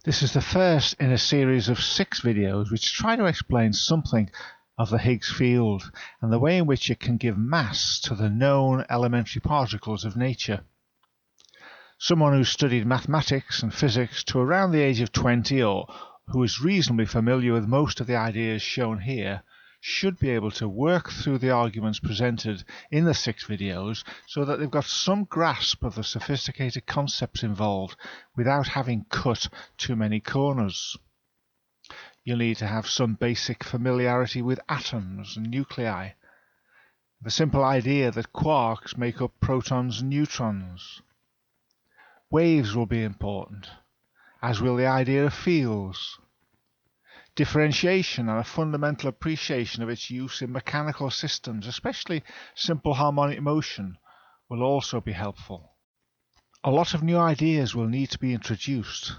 This is the first in a series of 6 videos which try to explain something of the Higgs field and the way in which it can give mass to the known elementary particles of nature. Someone who studied mathematics and physics to around the age of 20 or who is reasonably familiar with most of the ideas shown here should be able to work through the arguments presented in the 6 videos so that they've got some grasp of the sophisticated concepts involved without having cut too many corners. You'll need to have some basic familiarity with atoms and nuclei, the simple idea that quarks make up protons and neutrons. Waves will be important, as will the idea of fields. Differentiation and a fundamental appreciation of its use in mechanical systems, especially simple harmonic motion, will also be helpful. A lot of new ideas will need to be introduced,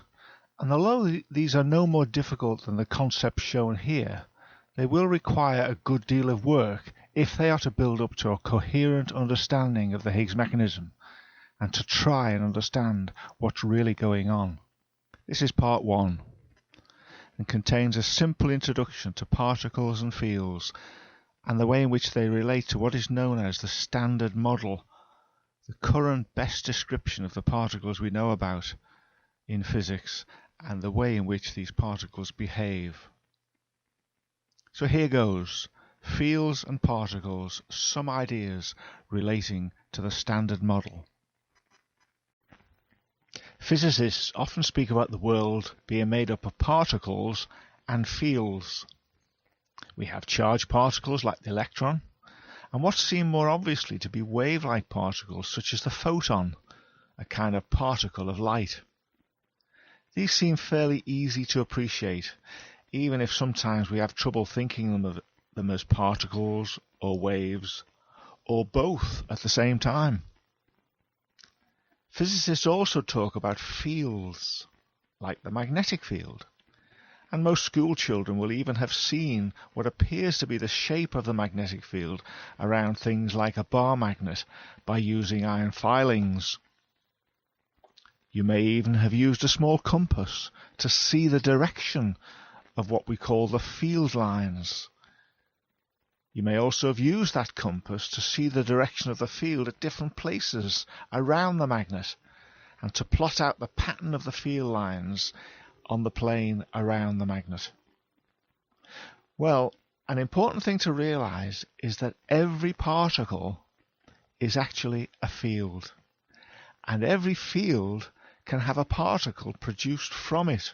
and although these are no more difficult than the concepts shown here, they will require a good deal of work if they are to build up to a coherent understanding of the Higgs mechanism and to try and understand what's really going on. This is part 1. And contains a simple introduction to particles and fields and the way in which they relate to what is known as the Standard Model, the current best description of the particles we know about in physics and the way in which these particles behave. So here goes. Fields and particles, some ideas relating to the Standard Model. Physicists often speak about the world being made up of particles and fields. We have charged particles like the electron, and what seem more obviously to be wave-like particles such as the photon, a kind of particle of light. These seem fairly easy to appreciate, even if sometimes we have trouble thinking of them as particles or waves, or both at the same time. Physicists also talk about fields, like the magnetic field, and most school children will even have seen what appears to be the shape of the magnetic field around things like a bar magnet by using iron filings. You may even have used a small compass to see the direction of what we call the field lines. You may also have used that compass to see the direction of the field at different places around the magnet and to plot out the pattern of the field lines on the plane around the magnet. Well, an important thing to realize is that every particle is actually a field, and every field can have a particle produced from it.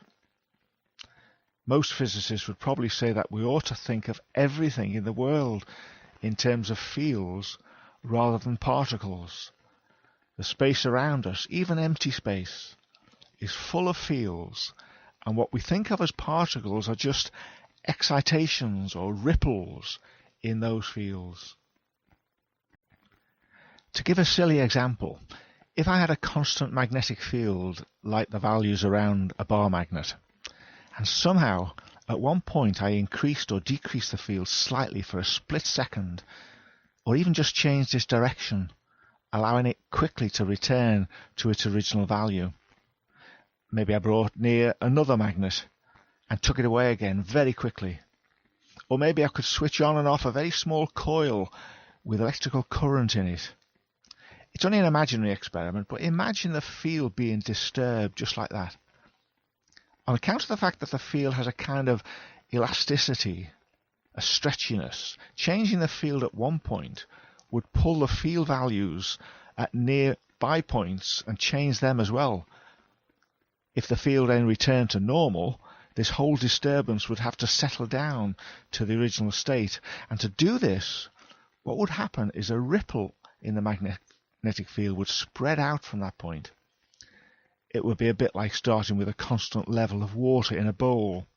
Most physicists would probably say that we ought to think of everything in the world in terms of fields rather than particles. The space around us, even empty space, is full of fields, and what we think of as particles are just excitations or ripples in those fields. To give a silly example, if I had a constant magnetic field like the values around a bar magnet, and somehow at one point I increased or decreased the field slightly for a split second, or even just changed its direction, allowing it quickly to return to its original value. Maybe I brought near another magnet and took it away again very quickly. Or maybe I could switch on and off a very small coil with electrical current in it. It's only an imaginary experiment, but imagine the field being disturbed just like that. On account of the fact that the field has a kind of elasticity, a stretchiness, changing the field at one point would pull the field values at nearby points and change them as well. If the field then returned to normal, this whole disturbance would have to settle down to the original state. And to do this, what would happen is a ripple in the magnetic field would spread out from that point. It would be a bit like starting with a constant level of water in a bowl.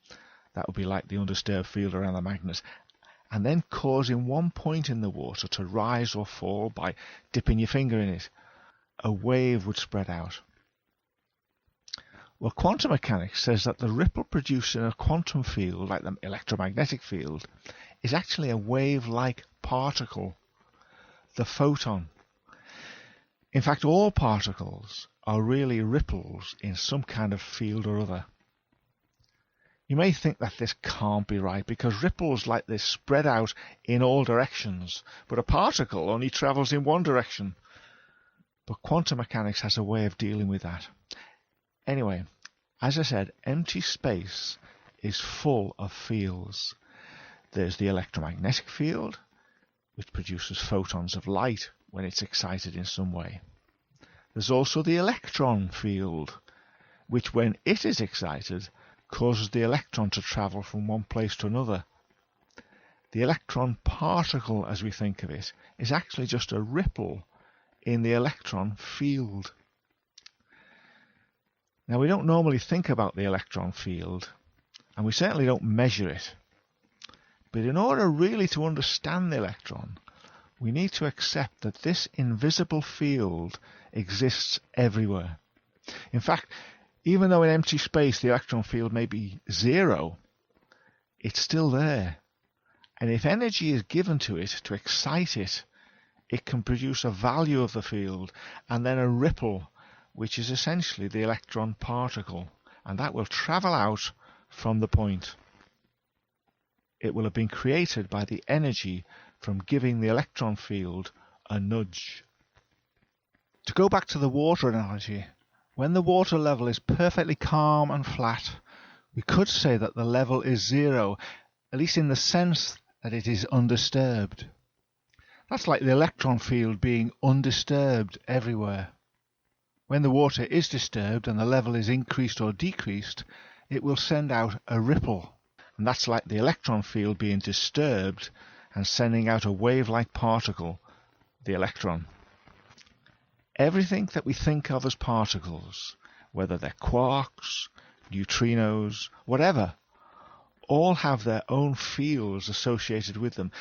That would be like the undisturbed field around the magnet. And then causing one point in the water to rise or fall by dipping your finger in it. A wave would spread out. Well, quantum mechanics says that the ripple produced in a quantum field, like the electromagnetic field, is actually a wave-like particle, the photon. In fact, all particles are really ripples in some kind of field or other. You may think that this can't be right because ripples like this spread out in all directions, but a particle only travels in one direction. But quantum mechanics has a way of dealing with that. Anyway, as I said, empty space is full of fields. There's the electromagnetic field, which produces photons of light when it's excited in some way. There's also the electron field, which when it is excited causes the electron to travel from one place to another. The electron particle, as we think of it, is actually just a ripple in the electron field. Now, we don't normally think about the electron field, and we certainly don't measure it. But in order really to understand the electron, we need to accept that this invisible field exists everywhere. In fact, even though in empty space the electron field may be zero, it's still there. And if energy is given to it to excite it, it can produce a value of the field and then a ripple, which is essentially the electron particle, and that will travel out from the point. It will have been created by the energy from giving the electron field a nudge. To go back to the water analogy, when the water level is perfectly calm and flat, we could say that the level is zero, at least in the sense that it is undisturbed. That's like the electron field being undisturbed everywhere. When the water is disturbed and the level is increased or decreased, it will send out a ripple. And that's like the electron field being disturbed and sending out a wave-like particle, the electron. Everything that we think of as particles, whether they're quarks, neutrinos, whatever, all have their own fields associated with them.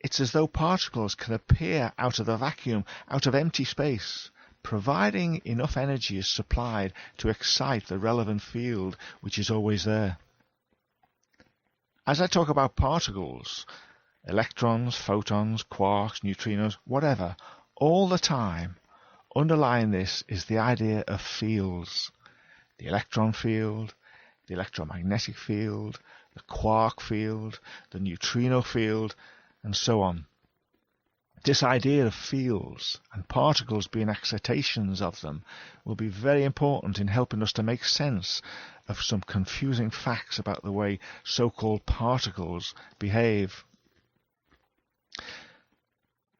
It's as though particles can appear out of the vacuum, out of empty space, providing enough energy is supplied to excite the relevant field, which is always there. As I talk about particles, electrons, photons, quarks, neutrinos, whatever, all the time, underlying this is the idea of fields. The electron field, the electromagnetic field, the quark field, the neutrino field, and so on. This idea of fields and particles being excitations of them will be very important in helping us to make sense of some confusing facts about the way so-called particles behave.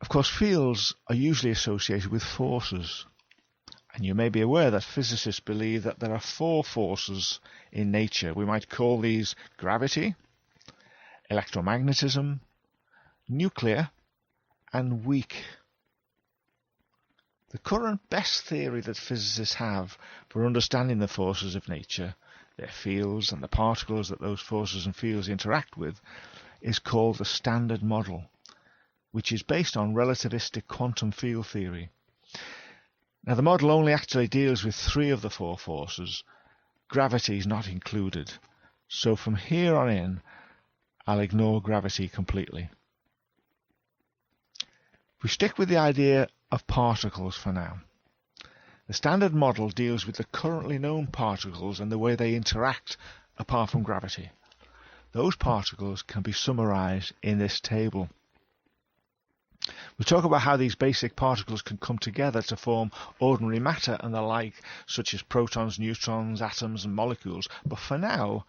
Of course, fields are usually associated with forces, and you may be aware that physicists believe that there are four forces in nature. We might call these gravity, electromagnetism, nuclear, and weak. The current best theory that physicists have for understanding the forces of nature, their fields and the particles that those forces and fields interact with, is called the Standard Model, which is based on relativistic quantum field theory. Now, the model only actually deals with three of the four forces. Gravity is not included, so from here on in, I'll ignore gravity completely. We stick with the idea of particles for now. The Standard Model deals with the currently known particles and the way they interact apart from gravity. Those particles can be summarized in this table. We talk about how these basic particles can come together to form ordinary matter and the like, such as protons, neutrons, atoms and molecules. But for now,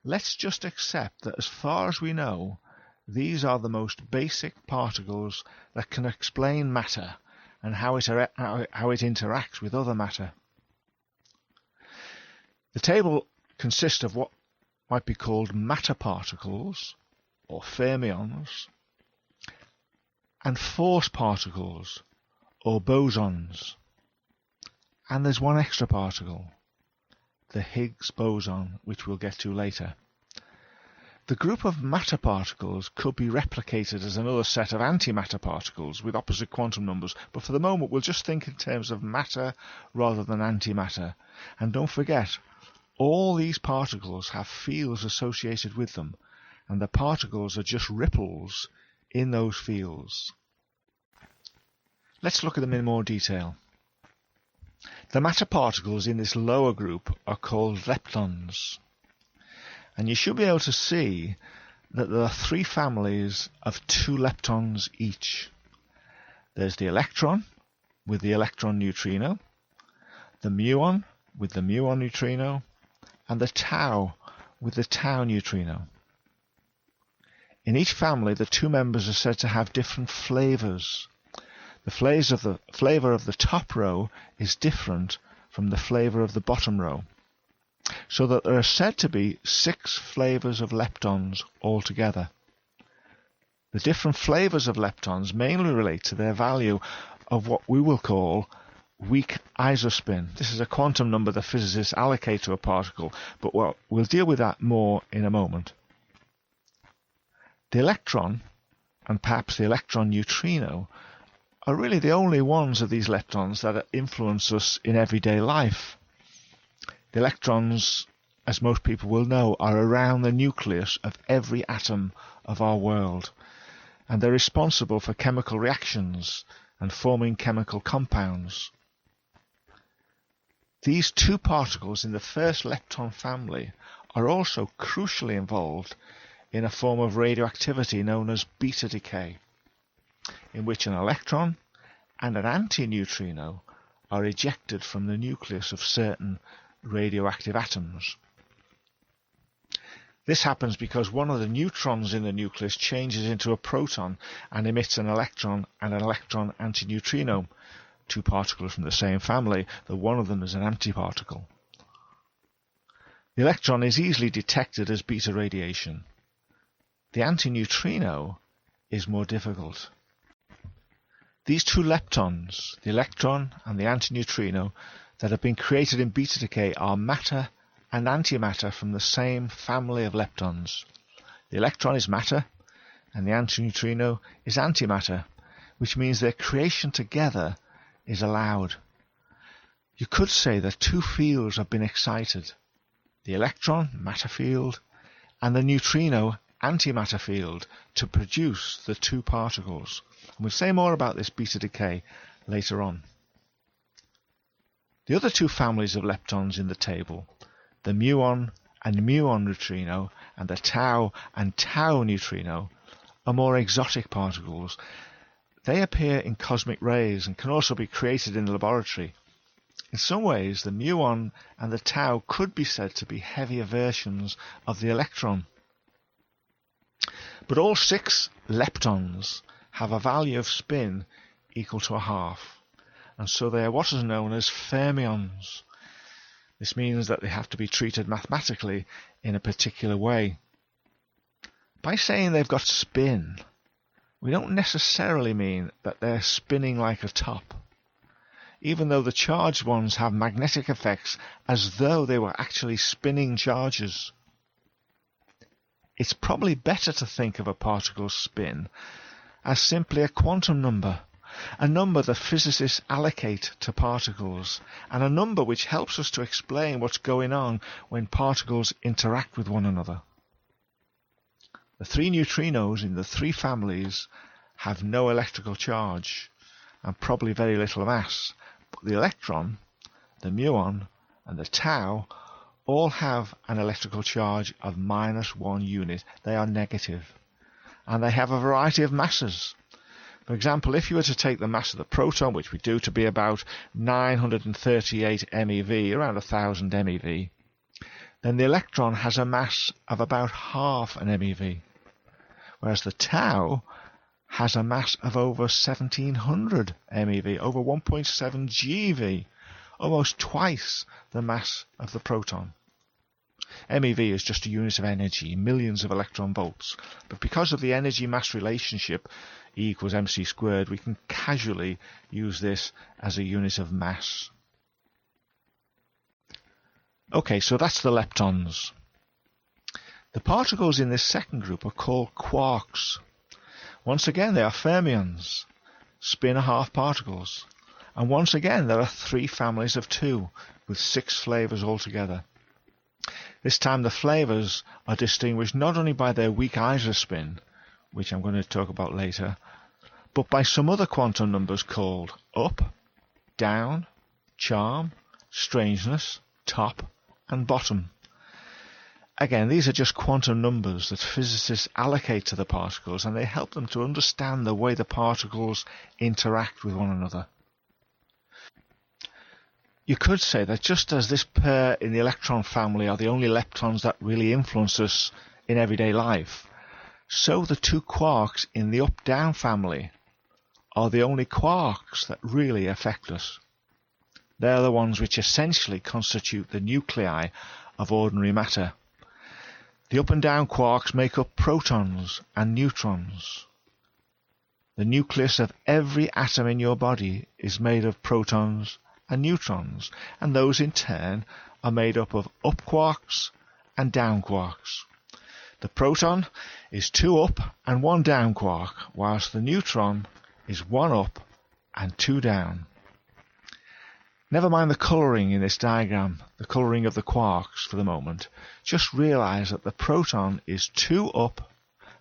let's just accept that as far as we know, these are the most basic particles that can explain matter and how it interacts with other matter. The table consists of what might be called matter particles, or fermions, and force particles, or bosons. And there's one extra particle, the Higgs boson, which we'll get to later. The group of matter particles could be replicated as another set of antimatter particles with opposite quantum numbers, but for the moment we'll just think in terms of matter rather than antimatter. And don't forget, all these particles have fields associated with them, and the particles are just ripples in those fields. Let's look at them in more detail. The matter particles in this lower group are called leptons. And you should be able to see that there are three families of 2 leptons each. There's the electron with the electron neutrino, the muon with the muon neutrino, and the tau with the tau neutrino. In each family, the 2 members are said to have different flavors. The flavor of the top row is different from the flavor of the bottom row, so that there are said to be 6 flavors of leptons altogether. The different flavors of leptons mainly relate to their value of what we will call weak isospin. This is a quantum number that physicists allocate to a particle, but we'll deal with that more in a moment. The electron, and perhaps the electron neutrino, are really the only ones of these leptons that influence us in everyday life. The electrons, as most people will know, are around the nucleus of every atom of our world, and they're responsible for chemical reactions and forming chemical compounds. These 2 particles in the first lepton family are also crucially involved in a form of radioactivity known as beta decay, in which an electron and an antineutrino are ejected from the nucleus of certain radioactive atoms. This happens because one of the neutrons in the nucleus changes into a proton and emits an electron and an electron antineutrino, 2 particles from the same family, though one of them is an antiparticle. The electron is easily detected as beta radiation. The antineutrino is more difficult. These 2 leptons, the electron and the antineutrino, that have been created in beta decay are matter and antimatter from the same family of leptons. The electron is matter and the antineutrino is antimatter, which means their creation together is allowed. You could say that 2 fields have been excited, the electron, matter field, and the neutrino, antimatter field, to produce the 2 particles. And we'll say more about this beta decay later on. The other 2 families of leptons in the table, the muon and muon neutrino and the tau and tau neutrino, are more exotic particles. They appear in cosmic rays and can also be created in the laboratory. In some ways, the muon and the tau could be said to be heavier versions of the electron. But all 6 leptons have a value of spin equal to 1/2, and so they are what is known as fermions. This means that they have to be treated mathematically in a particular way. By saying they've got spin, we don't necessarily mean that they're spinning like a top, even though the charged ones have magnetic effects as though they were actually spinning charges. It's probably better to think of a particle's spin as simply a quantum number, a number that physicists allocate to particles, and a number which helps us to explain what's going on when particles interact with one another. The 3 neutrinos in the 3 families have no electrical charge and probably very little mass, but the electron, the muon, and the tau all have an electrical charge of -1 unit. They are negative, and they have a variety of masses. For example, if you were to take the mass of the proton, which we do to be about 938 MeV, around 1000 MeV, then the electron has a mass of about half an MeV, whereas the tau has a mass of over 1700 MeV, over 1.7 GeV, almost twice the mass of the proton. MeV is just a unit of energy, millions of electron volts, but because of the energy-mass relationship, E equals mc squared, we can casually use this as a unit of mass. Okay, so that's the leptons. The particles in this second group are called quarks. Once again, they are fermions, spin-1/2 particles. And once again, there are 3 families of 2, with 6 flavors altogether. This time the flavors are distinguished not only by their weak isospin, which I'm going to talk about later, but by some other quantum numbers called up, down, charm, strangeness, top, and bottom. Again, these are just quantum numbers that physicists allocate to the particles, and they help them to understand the way the particles interact with one another. You could say that just as this pair in the electron family are the only leptons that really influence us in everyday life, so the two quarks in the up-down family are the only quarks that really affect us. They're the ones which essentially constitute the nuclei of ordinary matter. The up and down quarks make up protons and neutrons. The nucleus of every atom in your body is made of protons and neutrons, and those in turn are made up of up quarks and down quarks. The proton is 2 up and 1 down quark, whilst the neutron is 1 up and 2 down. Never mind the colouring in this diagram, the colouring of the quarks for the moment. Just realise that the proton is 2 up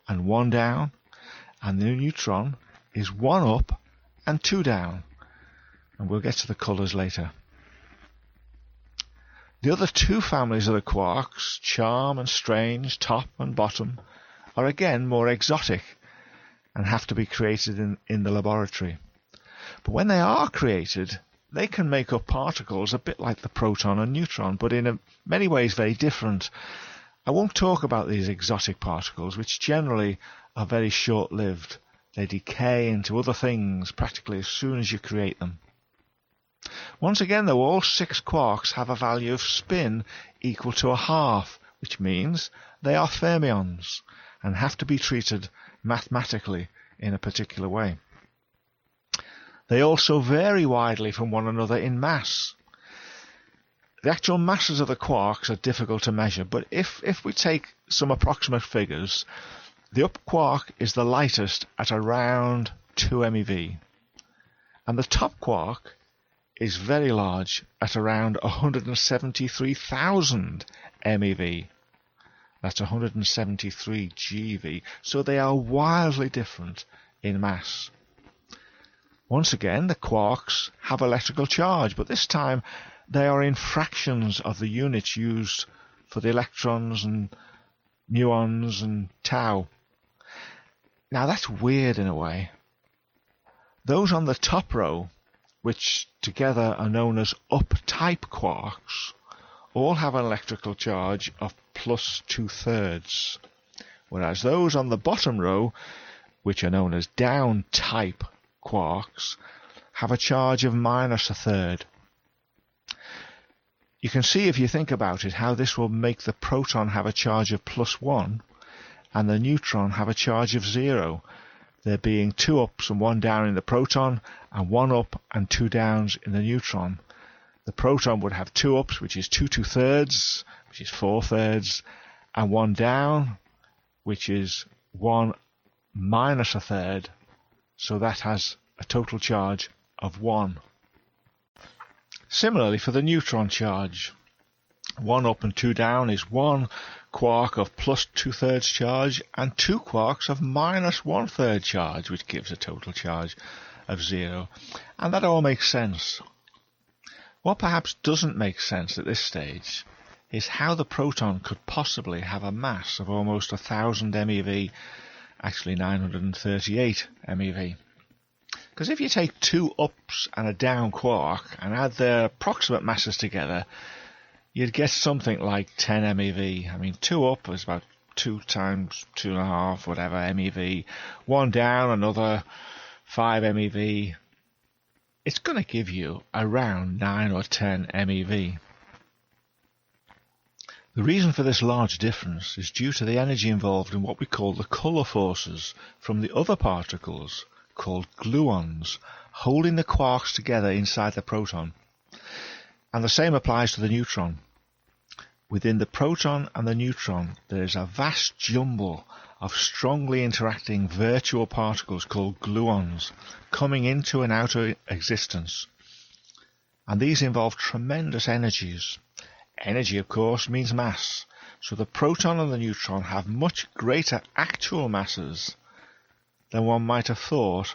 and 1 down, and the neutron is 1 up and 2 down. And we'll get to the colours later. The other two families of the quarks, charm and strange, top and bottom, are again more exotic and have to be created in the laboratory. But when they are created, they can make up particles a bit like the proton and neutron, but in many ways very different. I won't talk about these exotic particles, which generally are very short-lived. They decay into other things practically as soon as you create them. Once again, though, all 6 quarks have a value of spin equal to 1/2, which means they are fermions and have to be treated mathematically in a particular way. They also vary widely from one another in mass. The actual masses of the quarks are difficult to measure, but if we take some approximate figures, the up quark is the lightest at around 2 MeV, and the top quark is very large at around 173,000 MeV. That's 173 GeV, so they are wildly different in mass. Once again, the quarks have electrical charge, but this time they are in fractions of the units used for the electrons and muons and tau. Now that's weird in a way. Those on the top row, which together are known as up-type quarks, all have an electrical charge of plus 2/3, whereas those on the bottom row, which are known as down-type quarks, have a charge of minus 1/3. You can see, if you think about it, how this will make the proton have a charge of plus 1 and the neutron have a charge of 0. There being 2 ups and 1 down in the proton, and 1 up and 2 downs in the neutron. The proton would have 2 ups, which is 2 2/3, which is 4/3, and 1 down, which is 1 minus 1/3. So that has a total charge of 1. Similarly for the neutron charge, 1 up and 2 down is 1 quark of plus 2/3 charge and 2 quarks of minus 1/3 charge, which gives a total charge of 0. And that all makes sense. What perhaps doesn't make sense at this stage is how the proton could possibly have a mass of almost 1,000 MeV, actually 938 MeV. Because if you take 2 ups and a down quark and add their approximate masses together, you'd get something like 10 MeV. I mean, 2 up is about 2 times 2.5, whatever, MeV. 1 down, another 5 MeV. It's going to give you around 9 or 10 MeV. The reason for this large difference is due to the energy involved in what we call the colour forces from the other particles, called gluons, holding the quarks together inside the proton. And the same applies to the neutron. Within the proton and the neutron, there is a vast jumble of strongly interacting virtual particles called gluons coming into and out of existence. And these involve tremendous energies. Energy, of course, means mass. So the proton and the neutron have much greater actual masses than one might have thought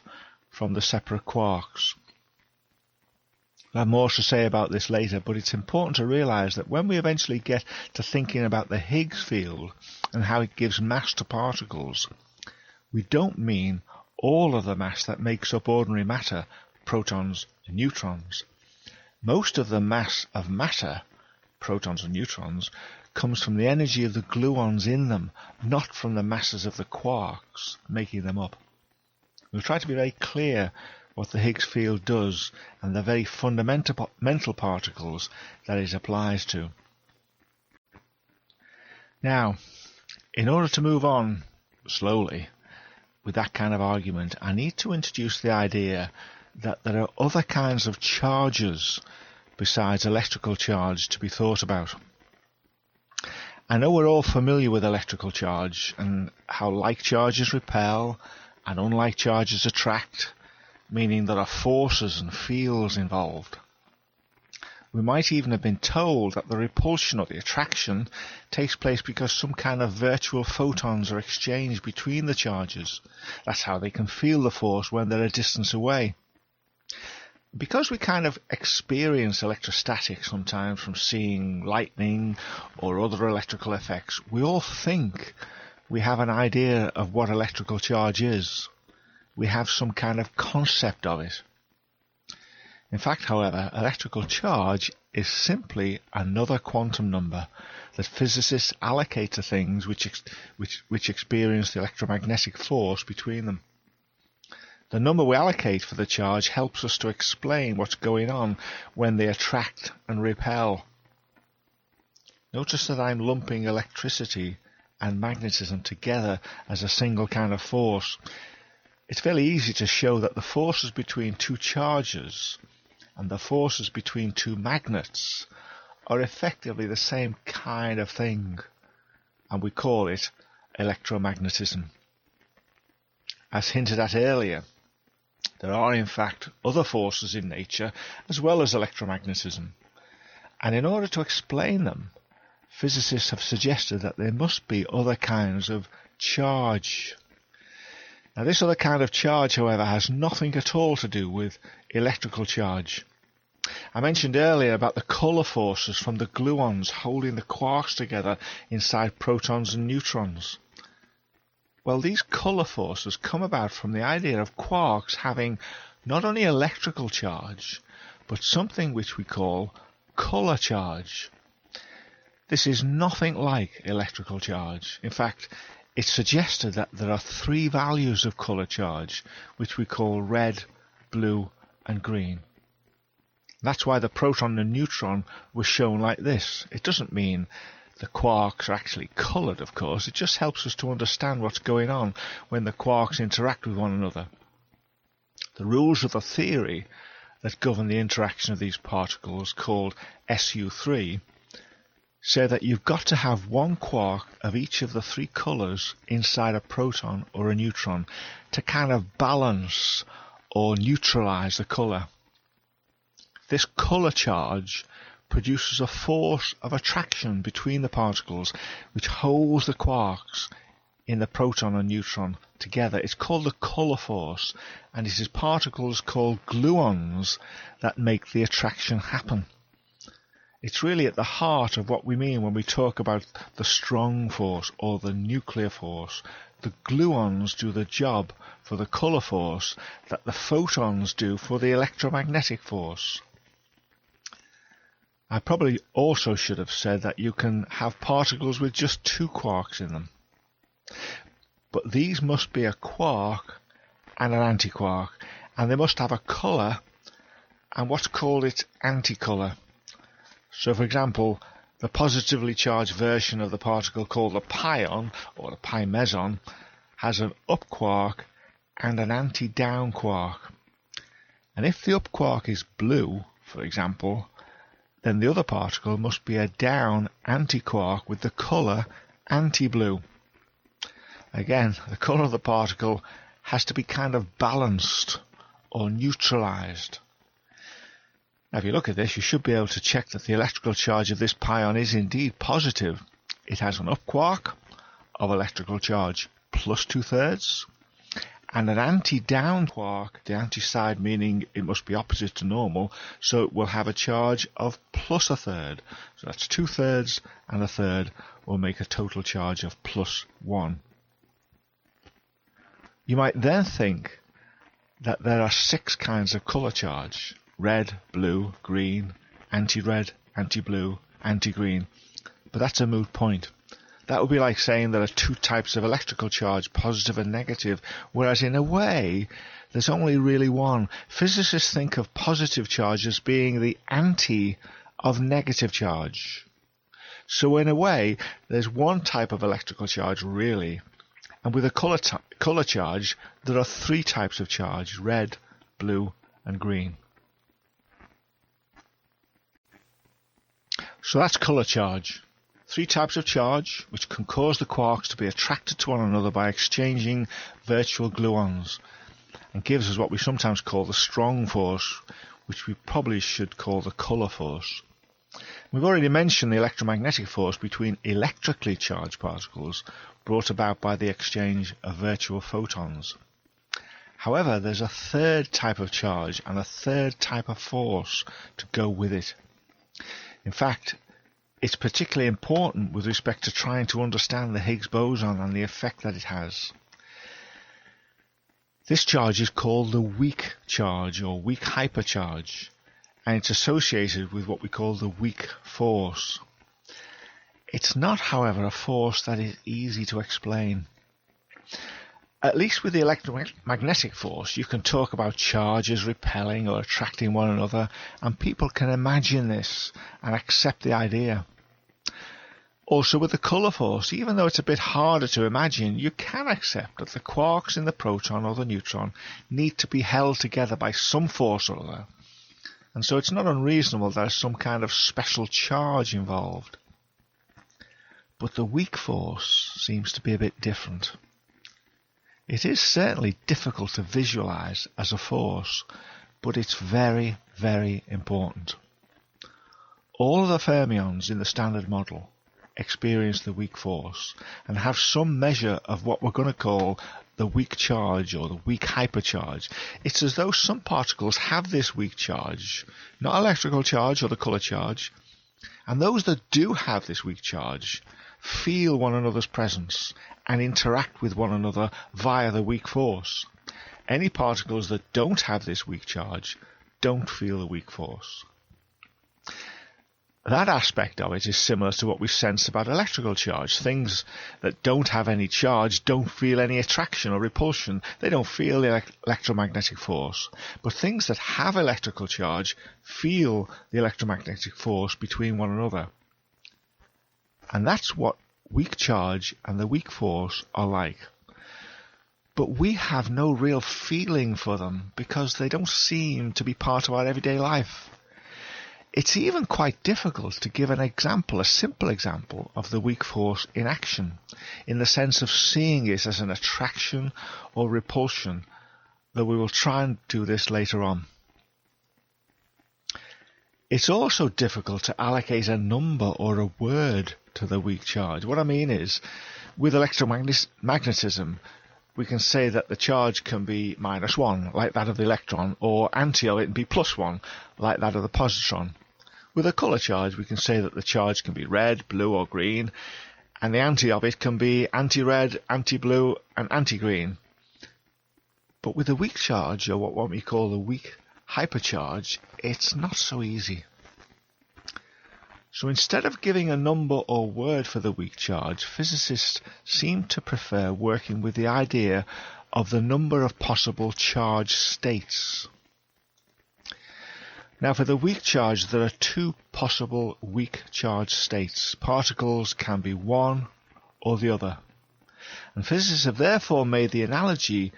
from the separate quarks. We'll have more to say about this later, but it's important to realise that when we eventually get to thinking about the Higgs field and how it gives mass to particles, we don't mean all of the mass that makes up ordinary matter, protons and neutrons. Most of the mass of matter, protons and neutrons, comes from the energy of the gluons in them, not from the masses of the quarks making them up. We'll try to be very clear what the Higgs field does and the very fundamental particles that it applies to. Now, in order to move on slowly with that kind of argument, I need to introduce the idea that there are other kinds of charges besides electrical charge to be thought about. I know we're all familiar with electrical charge and how like charges repel and unlike charges attract, meaning there are forces and fields involved. We might even have been told that the repulsion or the attraction takes place because some kind of virtual photons are exchanged between the charges. That's how they can feel the force when they're a distance away. Because we kind of experience electrostatics sometimes from seeing lightning or other electrical effects, we all think we have an idea of what electrical charge is. We have some kind of concept of it. In fact, however, electrical charge is simply another quantum number that physicists allocate to things which experience the electromagnetic force between them. The number we allocate for the charge helps us to explain what's going on when they attract and repel. Notice that I'm lumping electricity and magnetism together as a single kind of force. It's fairly easy to show that the forces between two charges and the forces between two magnets are effectively the same kind of thing, and we call it electromagnetism. As hinted at earlier, there are in fact other forces in nature as well as electromagnetism, and in order to explain them, physicists have suggested that there must be other kinds of charge. Now, this other kind of charge, however, has nothing at all to do with electrical charge. I mentioned earlier about the colour forces from the gluons holding the quarks together inside protons and neutrons. Well, these colour forces come about from the idea of quarks having not only electrical charge, but something which we call colour charge. This is nothing like electrical charge. In fact, it's suggested that there are three values of colour charge, which we call red, blue, and green. That's why the proton and neutron were shown like this. It doesn't mean the quarks are actually coloured, of course. It just helps us to understand what's going on when the quarks interact with one another. The rules of the theory that govern the interaction of these particles, called SU3, say that you've got to have one quark of each of the three colours inside a proton or a neutron to kind of balance or neutralise the colour. This colour charge produces a force of attraction between the particles which holds the quarks in the proton and neutron together. It's called the colour force, and it is particles called gluons that make the attraction happen. It's really at the heart of what we mean when we talk about the strong force or the nuclear force. The gluons do the job for the colour force that the photons do for the electromagnetic force. I probably also should have said that you can have particles with just two quarks in them. But these must be a quark and an antiquark, and they must have a colour and what's called its anticolour. So, for example, the positively charged version of the particle called the pion, or the pi meson, has an up quark and an anti-down quark. And if the up quark is blue, for example, then the other particle must be a down antiquark with the colour anti-blue. Again, the colour of the particle has to be kind of balanced or neutralised. Now, if you look at this, you should be able to check that the electrical charge of this pion is indeed positive. It has an up quark of electrical charge plus 2/3 and an anti-down quark, the anti-side meaning it must be opposite to normal, so it will have a charge of plus a third. So that's 2/3 and a third will make a total charge of plus 1. You might then think that there are 6 kinds of colour charge: red, blue, green, anti-red, anti-blue, anti-green. But that's a moot point. That would be like saying there are 2 types of electrical charge, positive and negative, whereas in a way there's only really one. Physicists think of positive charge as being the anti of negative charge. So in a way there's one type of electrical charge really, and with a colour charge there are 3 types of charge: red, blue and green. So that's colour charge. 3 types of charge which can cause the quarks to be attracted to one another by exchanging virtual gluons, and gives us what we sometimes call the strong force, which we probably should call the colour force. We've already mentioned the electromagnetic force between electrically charged particles brought about by the exchange of virtual photons. However, there's a 3rd type of charge and a 3rd type of force to go with it. In fact, it's particularly important with respect to trying to understand the Higgs boson and the effect that it has. This charge is called the weak charge or weak hypercharge, and it's associated with what we call the weak force. It's not, however, a force that is easy to explain. At least with the electromagnetic force, you can talk about charges repelling or attracting one another, and people can imagine this and accept the idea. Also with the colour force, even though it's a bit harder to imagine, you can accept that the quarks in the proton or the neutron need to be held together by some force or other. And so it's not unreasonable there's some kind of special charge involved. But the weak force seems to be a bit different. It is certainly difficult to visualize as a force, but it's very, very important. All of the fermions in the Standard Model experience the weak force and have some measure of what we're going to call the weak charge or the weak hypercharge. It's as though some particles have this weak charge, not electrical charge or the colour charge, and those that do have this weak charge feel one another's presence and interact with one another via the weak force. Any particles that don't have this weak charge don't feel the weak force. That aspect of it is similar to what we sense about electrical charge. Things that don't have any charge don't feel any attraction or repulsion. They don't feel the electromagnetic force. But things that have electrical charge feel the electromagnetic force between one another. And that's what weak charge and the weak force are like. But we have no real feeling for them because they don't seem to be part of our everyday life. It's even quite difficult to give an example, a simple example, of the weak force in action, in the sense of seeing it as an attraction or repulsion, though we will try and do this later on. It's also difficult to allocate a number or a word to the weak charge. What I mean is, with electromagnetism, we can say that the charge can be -1, like that of the electron, or anti of it and be +1, like that of the positron. With a colour charge, we can say that the charge can be red, blue or green, and the anti of it can be anti-red, anti-blue and anti-green. But with the weak charge, or what we call the weak hypercharge, it's not so easy. So instead of giving a number or word for the weak charge, physicists seem to prefer working with the idea of the number of possible charge states. Now, for the weak charge, there are 2 possible weak charge states. Particles can be one or the other. And physicists have therefore made the analogy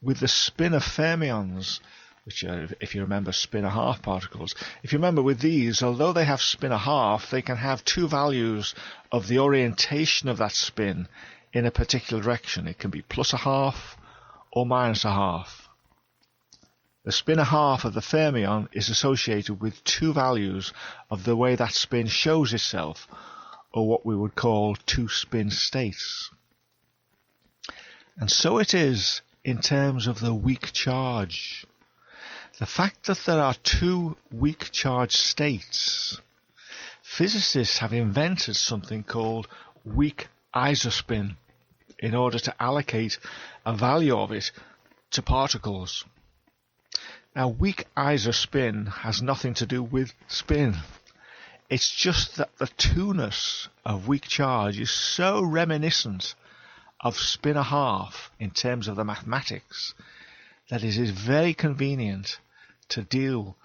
with the spin of fermions, which are, if you remember, spin-a-half particles. If you remember with these, although they have spin-a-half, they can have 2 values of the orientation of that spin in a particular direction. It can be +1/2 or -1/2. The spin-a-half of the fermion is associated with 2 values of the way that spin shows itself, or what we would call 2 spin states. And so it is in terms of the weak charge. The fact that there are two weak charge states, physicists have invented something called weak isospin in order to allocate a value of it to particles. Now, weak isospin has nothing to do with spin. It's just that the two-ness of weak charge is so reminiscent of spin a half in terms of the mathematics that it is very convenient to deal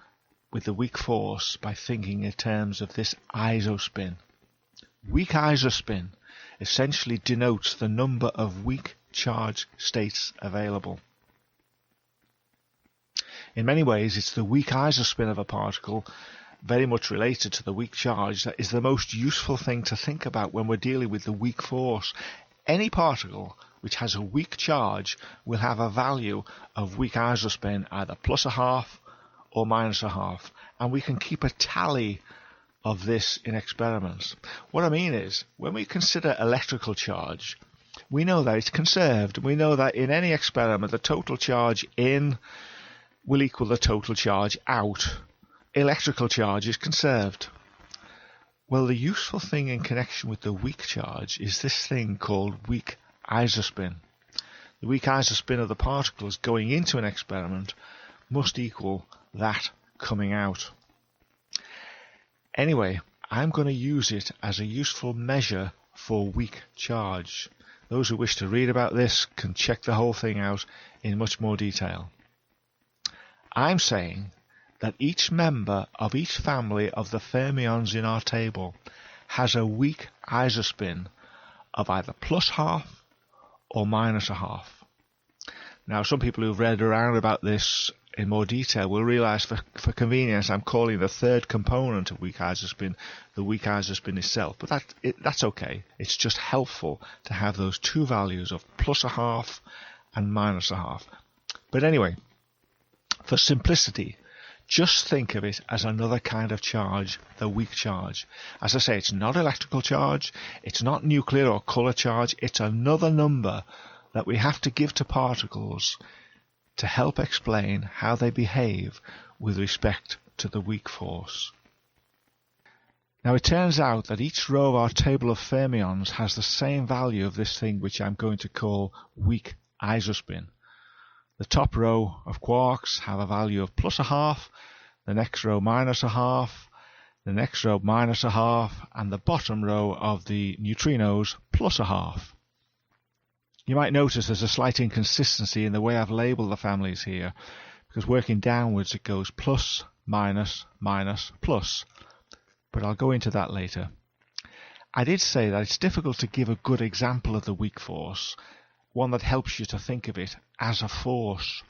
with the weak force by thinking in terms of this isospin. Weak isospin essentially denotes the number of weak charge states available. In many ways, it's the weak isospin of a particle, very much related to the weak charge, that is the most useful thing to think about when we're dealing with the weak force. Any particle which has a weak charge will have a value of weak isospin, either plus a half or minus a half, and we can keep a tally of this in experiments. What I mean is, when we consider electrical charge, we know that it's conserved. We know that in any experiment, the total charge in will equal the total charge out. Electrical charge is conserved. Well, the useful thing in connection with the weak charge is this thing called weak isospin. The weak isospin of the particles going into an experiment must equal that coming out. Anyway, I'm going to use it as a useful measure for weak charge. Those who wish to read about this can check the whole thing out in much more detail. I'm saying that each member of each family of the fermions in our table has a weak isospin of either plus half or minus a half. Now, some people who've read around about this in more detail will realize for convenience I'm calling the third component of weak isospin the weak isospin itself, but that's okay. It's just helpful to have those two values of plus a half and minus a half. But anyway, for simplicity, just think of it as another kind of charge, the weak charge. As I say, it's not electrical charge, it's not nuclear or colour charge, it's another number that we have to give to particles to help explain how they behave with respect to the weak force. Now, it turns out that each row of our table of fermions has the same value of this thing which I'm going to call weak isospin. The top row of quarks have a value of plus a half, the next row minus a half, the next row minus a half, and the bottom row of the neutrinos plus a half. You might notice there's a slight inconsistency in the way I've labelled the families here, because working downwards it goes plus, minus, minus, plus. But I'll go into that later. I did say that it's difficult to give a good example of the weak force, one that helps you to think of it as a force.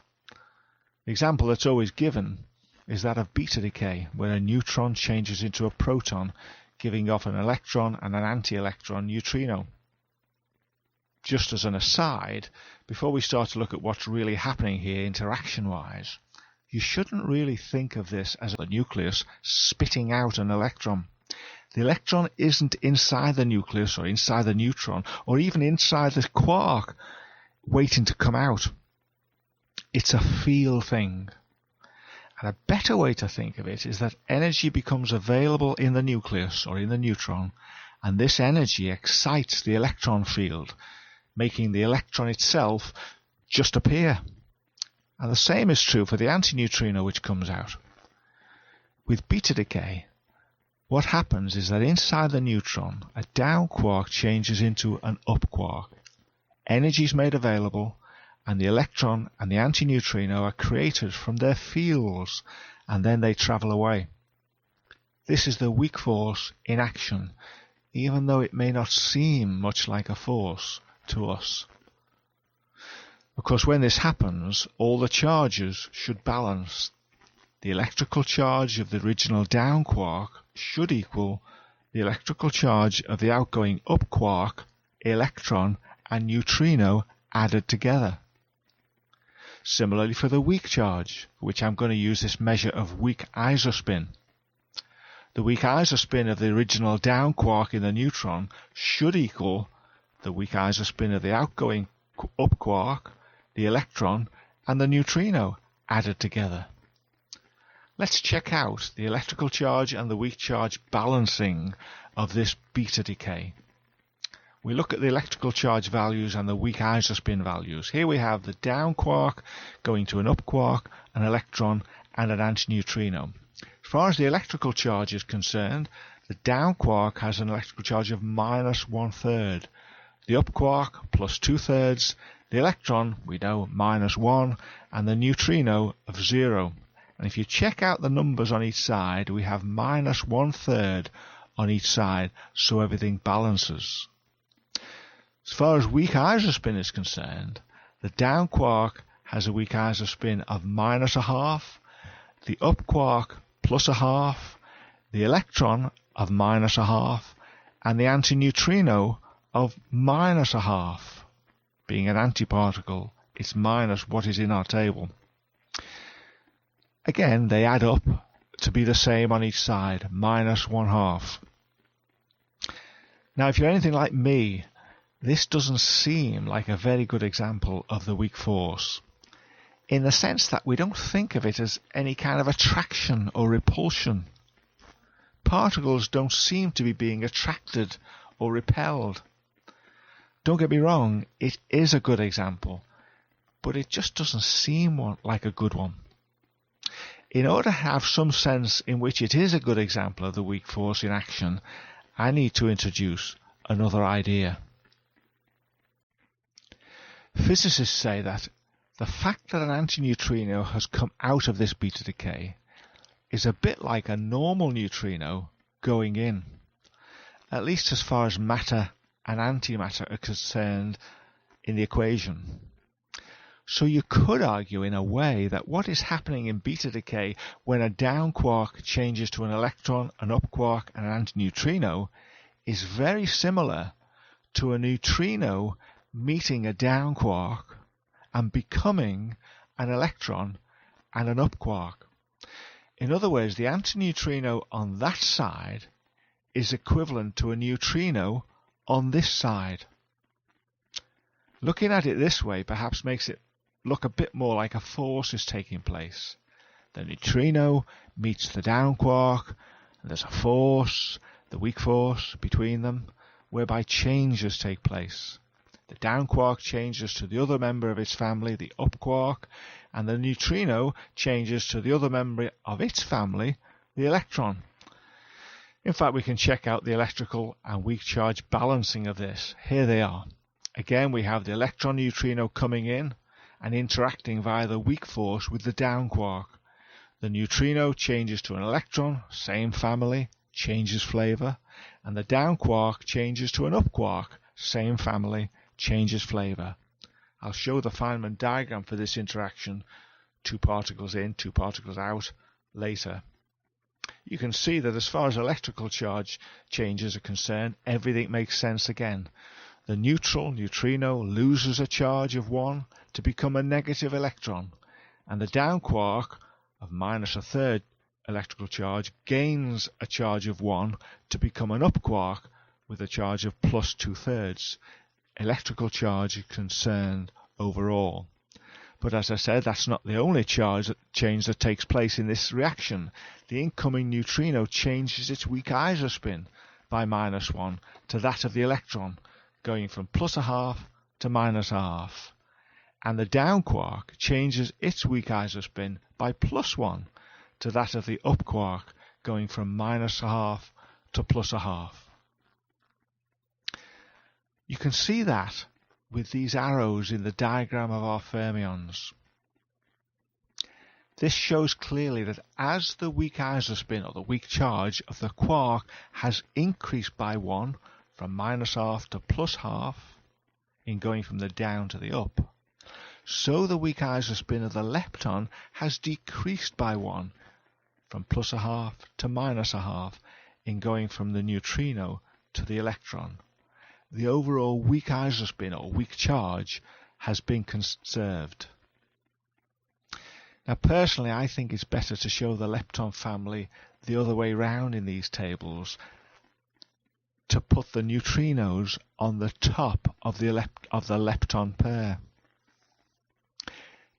The example that's always given is that of beta decay, where a neutron changes into a proton, giving off an electron and an anti-electron neutrino. Just as an aside, before we start to look at what's really happening here interaction-wise, you shouldn't really think of this as the nucleus spitting out an electron. The electron isn't inside the nucleus or inside the neutron or even inside the quark waiting to come out. It's a feel thing. And a better way to think of it is that energy becomes available in the nucleus or in the neutron, and this energy excites the electron field, making the electron itself just appear. And the same is true for the antineutrino which comes out. With beta decay, what happens is that inside the neutron, a down quark changes into an up quark. Energy is made available, and the electron and the antineutrino are created from their fields, and then they travel away. This is the weak force in action, even though it may not seem much like a force to us. Of course, when this happens, all the charges should balance. The electrical charge of the original down quark should equal the electrical charge of the outgoing up quark, electron, and neutrino added together. Similarly for the weak charge, for which I'm going to use this measure of weak isospin. The weak isospin of the original down quark in the neutron should equal the weak isospin of the outgoing up quark, the electron, and the neutrino added together. Let's check out the electrical charge and the weak charge balancing of this beta decay. We look at the electrical charge values and the weak isospin values. Here we have the down quark going to an up quark, an electron, and an antineutrino. As far as the electrical charge is concerned, the down quark has an electrical charge of minus 1/3. The up quark plus 2/3. The electron, we know, minus 1, and the neutrino of 0. And if you check out the numbers on each side, we have minus 1/3 on each side, so everything balances. As far as weak isospin is concerned, the down quark has a weak isospin of minus 1/2, the up quark plus 1/2, the electron of minus 1/2, and the antineutrino of minus 1/2. Being an antiparticle, it's minus what is in our table. Again, they add up to be the same on each side, minus 1/2. Now, if you're anything like me, this doesn't seem like a very good example of the weak force, in the sense that we don't think of it as any kind of attraction or repulsion. Particles don't seem to be being attracted or repelled. Don't get me wrong, it is a good example, but it just doesn't seem like a good one. In order to have some sense in which it is a good example of the weak force in action, I need to introduce another idea. Physicists say that the fact that an antineutrino has come out of this beta decay is a bit like a normal neutrino going in, at least as far as matter and antimatter are concerned in the equation. So you could argue in a way that what is happening in beta decay when a down quark changes to an electron, an up quark, and an antineutrino is very similar to a neutrino meeting a down quark and becoming an electron and an up quark. In other words, the antineutrino on that side is equivalent to a neutrino on this side. Looking at it this way perhaps makes it look a bit more like a force is taking place. The neutrino meets the down quark, and there's a force, the weak force, between them, whereby changes take place. The down quark changes to the other member of its family, the up quark, and the neutrino changes to the other member of its family, the electron. In fact, we can check out the electrical and weak charge balancing of this. Here they are. Again, we have the electron neutrino coming in and interacting via the weak force with the down quark. The neutrino changes to an electron, same family, changes flavor, and the down quark changes to an up quark, same family, changes flavor. I'll show the Feynman diagram for this interaction, 2 particles in, 2 particles out, later. You can see that as far as electrical charge changes are concerned, everything makes sense again. The neutral neutrino loses a charge of 1 to become a negative electron, and the down quark of minus 1/3 electrical charge gains a charge of 1 to become an up quark with a charge of plus 2/3. Electrical charge is concerned overall. But as I said, that's not the only change that takes place in this reaction. The incoming neutrino changes its weak isospin by minus 1 to that of the electron, going from plus 1/2 to minus 1/2. And the down quark changes its weak isospin by plus 1 to that of the up quark, going from minus 1/2 to plus 1/2. You can see that with these arrows in the diagram of our fermions. This shows clearly that as the weak isospin, or the weak charge, of the quark has increased by 1 from minus 1/2 to plus 1/2 in going from the down to the up, so the weak isospin of the lepton has decreased by 1 from plus 1/2 to minus 1/2 in going from the neutrino to the electron. The overall weak isospin, or weak charge, has been conserved. Now, personally, I think it's better to show the lepton family the other way round in these tables, to put the neutrinos on the top of the lepton pair.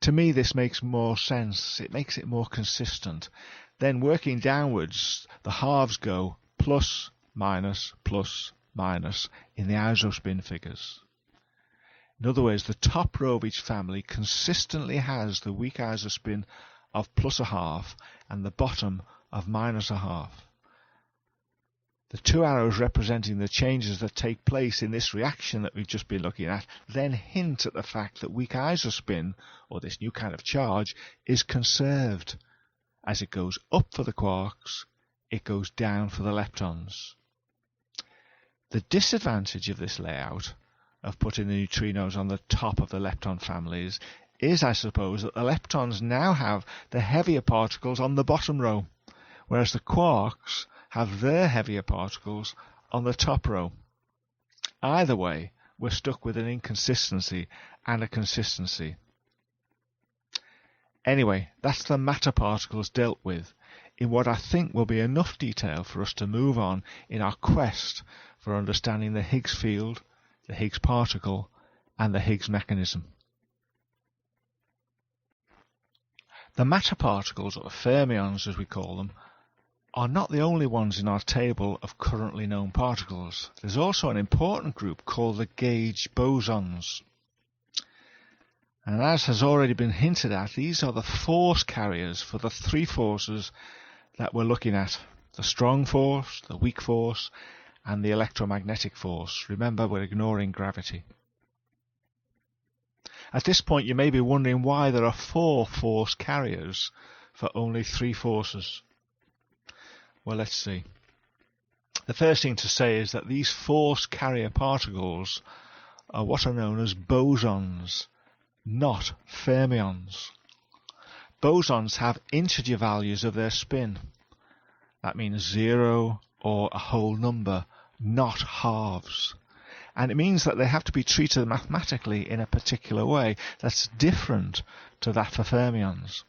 To me, this makes more sense. It makes it more consistent. Then working downwards, the halves go plus, minus, in the isospin figures. In other words, the top row of each family consistently has the weak isospin of plus a half and the bottom of minus a half. The two arrows representing the changes that take place in this reaction that we've just been looking at then hint at the fact that weak isospin, or this new kind of charge, is conserved. As it goes up for the quarks, it goes down for the leptons. The disadvantage of this layout, of putting the neutrinos on the top of the lepton families, is, I suppose, that the leptons now have the heavier particles on the bottom row, whereas the quarks have their heavier particles on the top row. Either way, we're stuck with an inconsistency and a consistency. Anyway, that's the matter particles dealt with, in what I think will be enough detail for us to move on in our quest for understanding the Higgs field, the Higgs particle, and the Higgs mechanism. The matter particles, or fermions as we call them, are not the only ones in our table of currently known particles. There's also an important group called the gauge bosons. And as has already been hinted at, these are the force carriers for the three forces that we're looking at: the strong force, the weak force, and the electromagnetic force. Remember, we're ignoring gravity. At this point, you may be wondering why there are 4 force carriers for only 3 forces. Well, let's see. The first thing to say is that these force carrier particles are what are known as bosons, not fermions. Bosons have integer values of their spin. That means 0 or a whole number, not halves. And it means that they have to be treated mathematically in a particular way that's different to that for fermions.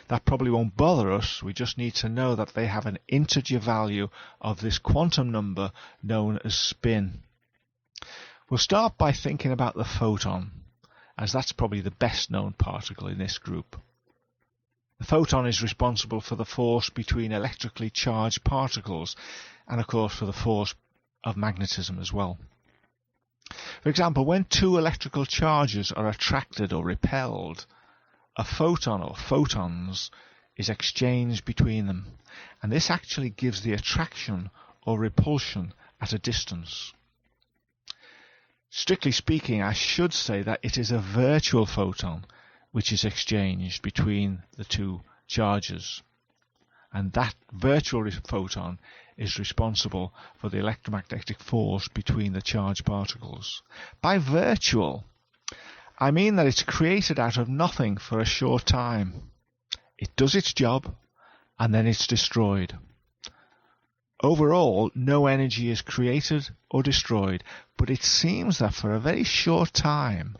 That probably won't bother us. We just need to know that they have an integer value of this quantum number known as spin. We'll start by thinking about the photon, as that's probably the best known particle in this group. The photon is responsible for the force between electrically charged particles, and of course for the force of magnetism as well. For example, when 2 electrical charges are attracted or repelled, a photon or photons is exchanged between them, and this actually gives the attraction or repulsion at a distance. Strictly speaking, I should say that it is a virtual photon which is exchanged between the 2 charges, and that virtual photon is responsible for the electromagnetic force between the charged particles. By virtual, I mean that it's created out of nothing for a short time. It does its job, and then it's destroyed. Overall, no energy is created or destroyed, but it seems that for a very short time,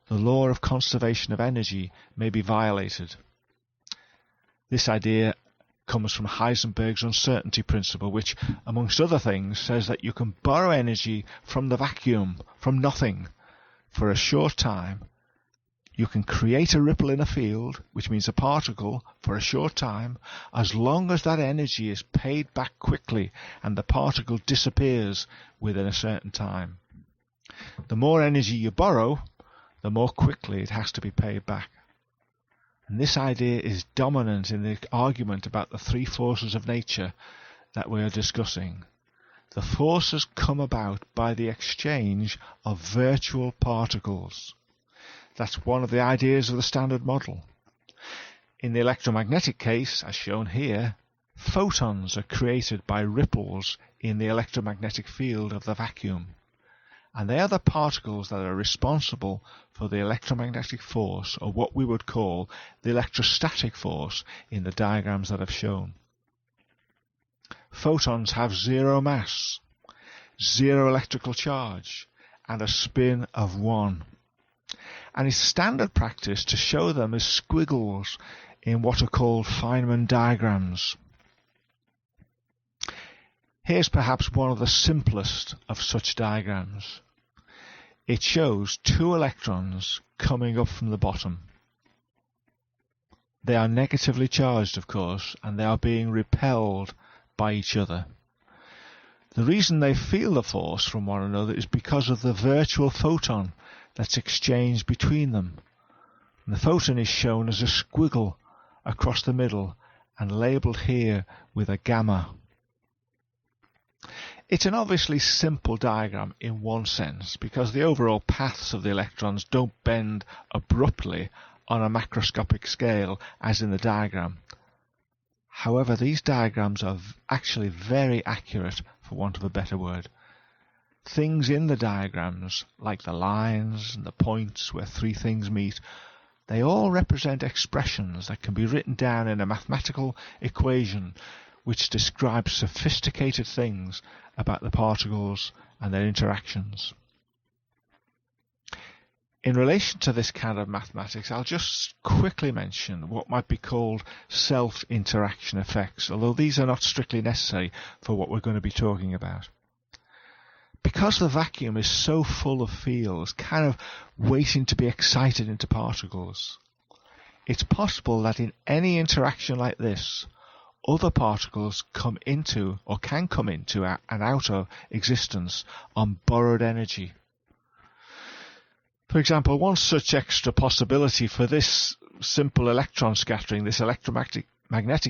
the law of conservation of energy may be violated. This idea comes from Heisenberg's uncertainty principle, which, amongst other things, says that you can borrow energy from the vacuum, from nothing, for a short time. You can create a ripple in a field, which means a particle, for a short time, as long as that energy is paid back quickly and the particle disappears within a certain time. The more energy you borrow, the more quickly it has to be paid back. And this idea is dominant in the argument about the 3 forces of nature that we are discussing. The forces come about by the exchange of virtual particles. That's one of the ideas of the Standard Model. In the electromagnetic case, as shown here, photons are created by ripples in the electromagnetic field of the vacuum, and they are the particles that are responsible for the electromagnetic force, or what we would call the electrostatic force in the diagrams that I've shown. Photons have 0 mass, 0 electrical charge, and a spin of 1. And it's standard practice to show them as squiggles in what are called Feynman diagrams. Here's perhaps one of the simplest of such diagrams. It shows 2 electrons coming up from the bottom. They are negatively charged, of course, and they are being repelled by each other. The reason they feel the force from one another is because of the virtual photon that's exchanged between them. And the photon is shown as a squiggle across the middle and labelled here with a gamma. It's an obviously simple diagram in one sense, because the overall paths of the electrons don't bend abruptly on a macroscopic scale as in the diagram. However, these diagrams are actually very accurate, for want of a better word. Things in the diagrams, like the lines and the points where three things meet, they all represent expressions that can be written down in a mathematical equation which describes sophisticated things about the particles and their interactions. In relation to this kind of mathematics, I'll just quickly mention what might be called self-interaction effects, although these are not strictly necessary for what we're going to be talking about. Because the vacuum is so full of fields, kind of waiting to be excited into particles, it's possible that in any interaction like this, other particles come into or can come into and out of existence on borrowed energy. For example, one such extra possibility for this simple electron scattering, this electromagnetic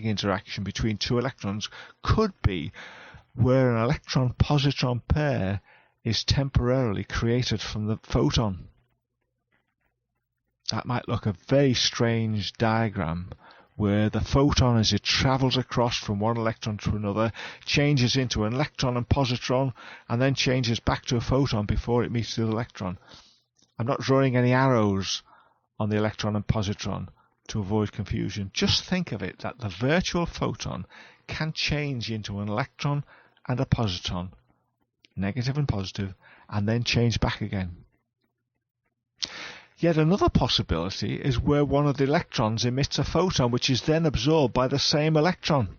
interaction between two electrons, could be where an electron-positron pair is temporarily created from the photon. That might look a very strange diagram, where the photon, as it travels across from one electron to another, changes into an electron and positron, and then changes back to a photon before it meets the electron. I'm not drawing any arrows on the electron and positron to avoid confusion. Just think of it that the virtual photon can change into an electron and a positron, negative and positive, and then change back again. Yet another possibility is where one of the electrons emits a photon which is then absorbed by the same electron.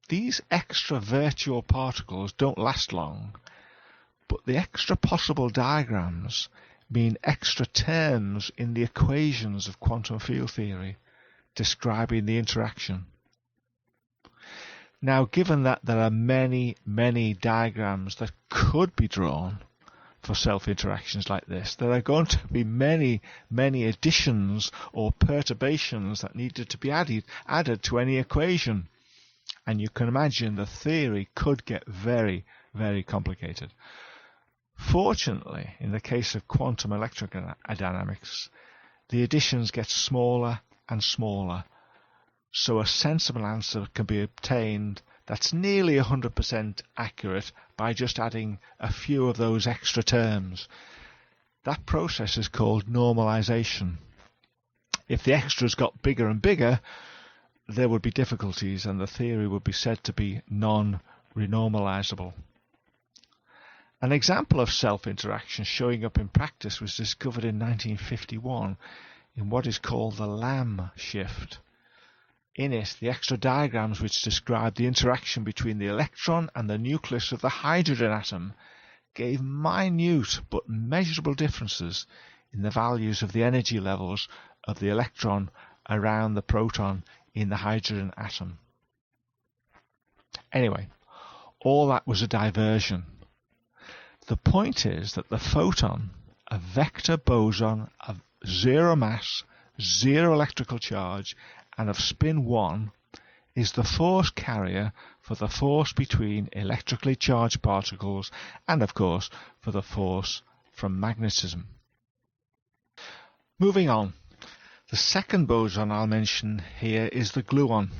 These extra virtual particles don't last long, but the extra possible diagrams mean extra terms in the equations of quantum field theory describing the interaction. Now, given that there are many, many diagrams that could be drawn for self-interactions like this, there are going to be many, many additions or perturbations that needed to be added to any equation. And you can imagine the theory could get very, very complicated. Fortunately, in the case of quantum electrodynamics, the additions get smaller and smaller, so a sensible answer can be obtained that's nearly 100% accurate by just adding a few of those extra terms. That process is called normalization. If the extras got bigger and bigger, there would be difficulties and the theory would be said to be non-renormalizable. An example of self-interaction showing up in practice was discovered in 1951 in what is called the Lamb shift. In it, the extra diagrams which describe the interaction between the electron and the nucleus of the hydrogen atom gave minute but measurable differences in the values of the energy levels of the electron around the proton in the hydrogen atom. Anyway, all that was a diversion. The point is that the photon, a vector boson of zero mass, zero electrical charge, and of spin 1, is the force carrier for the force between electrically charged particles and, of course, for the force from magnetism. Moving on, the second boson I'll mention here is the gluon.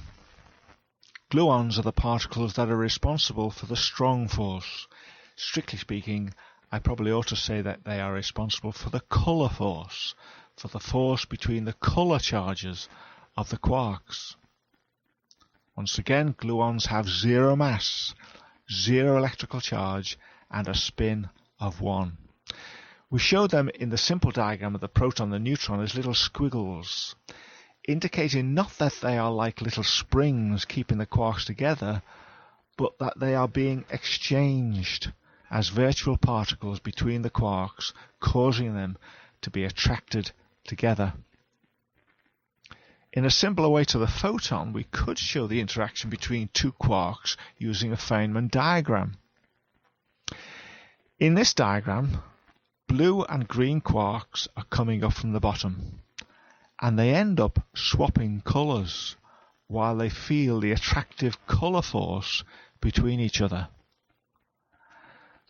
Gluons are the particles that are responsible for the strong force. Strictly speaking, I probably ought to say that they are responsible for the colour force, for the force between the colour charges of the quarks. Once again, gluons have zero mass, zero electrical charge, and a spin of 1. We show them in the simple diagram of the proton and the neutron as little squiggles, indicating not that they are like little springs keeping the quarks together, but that they are being exchanged as virtual particles between the quarks, causing them to be attracted together. In a similar way to the photon, we could show the interaction between two quarks using a Feynman diagram. In this diagram, blue and green quarks are coming up from the bottom, and they end up swapping colours while they feel the attractive colour force between each other.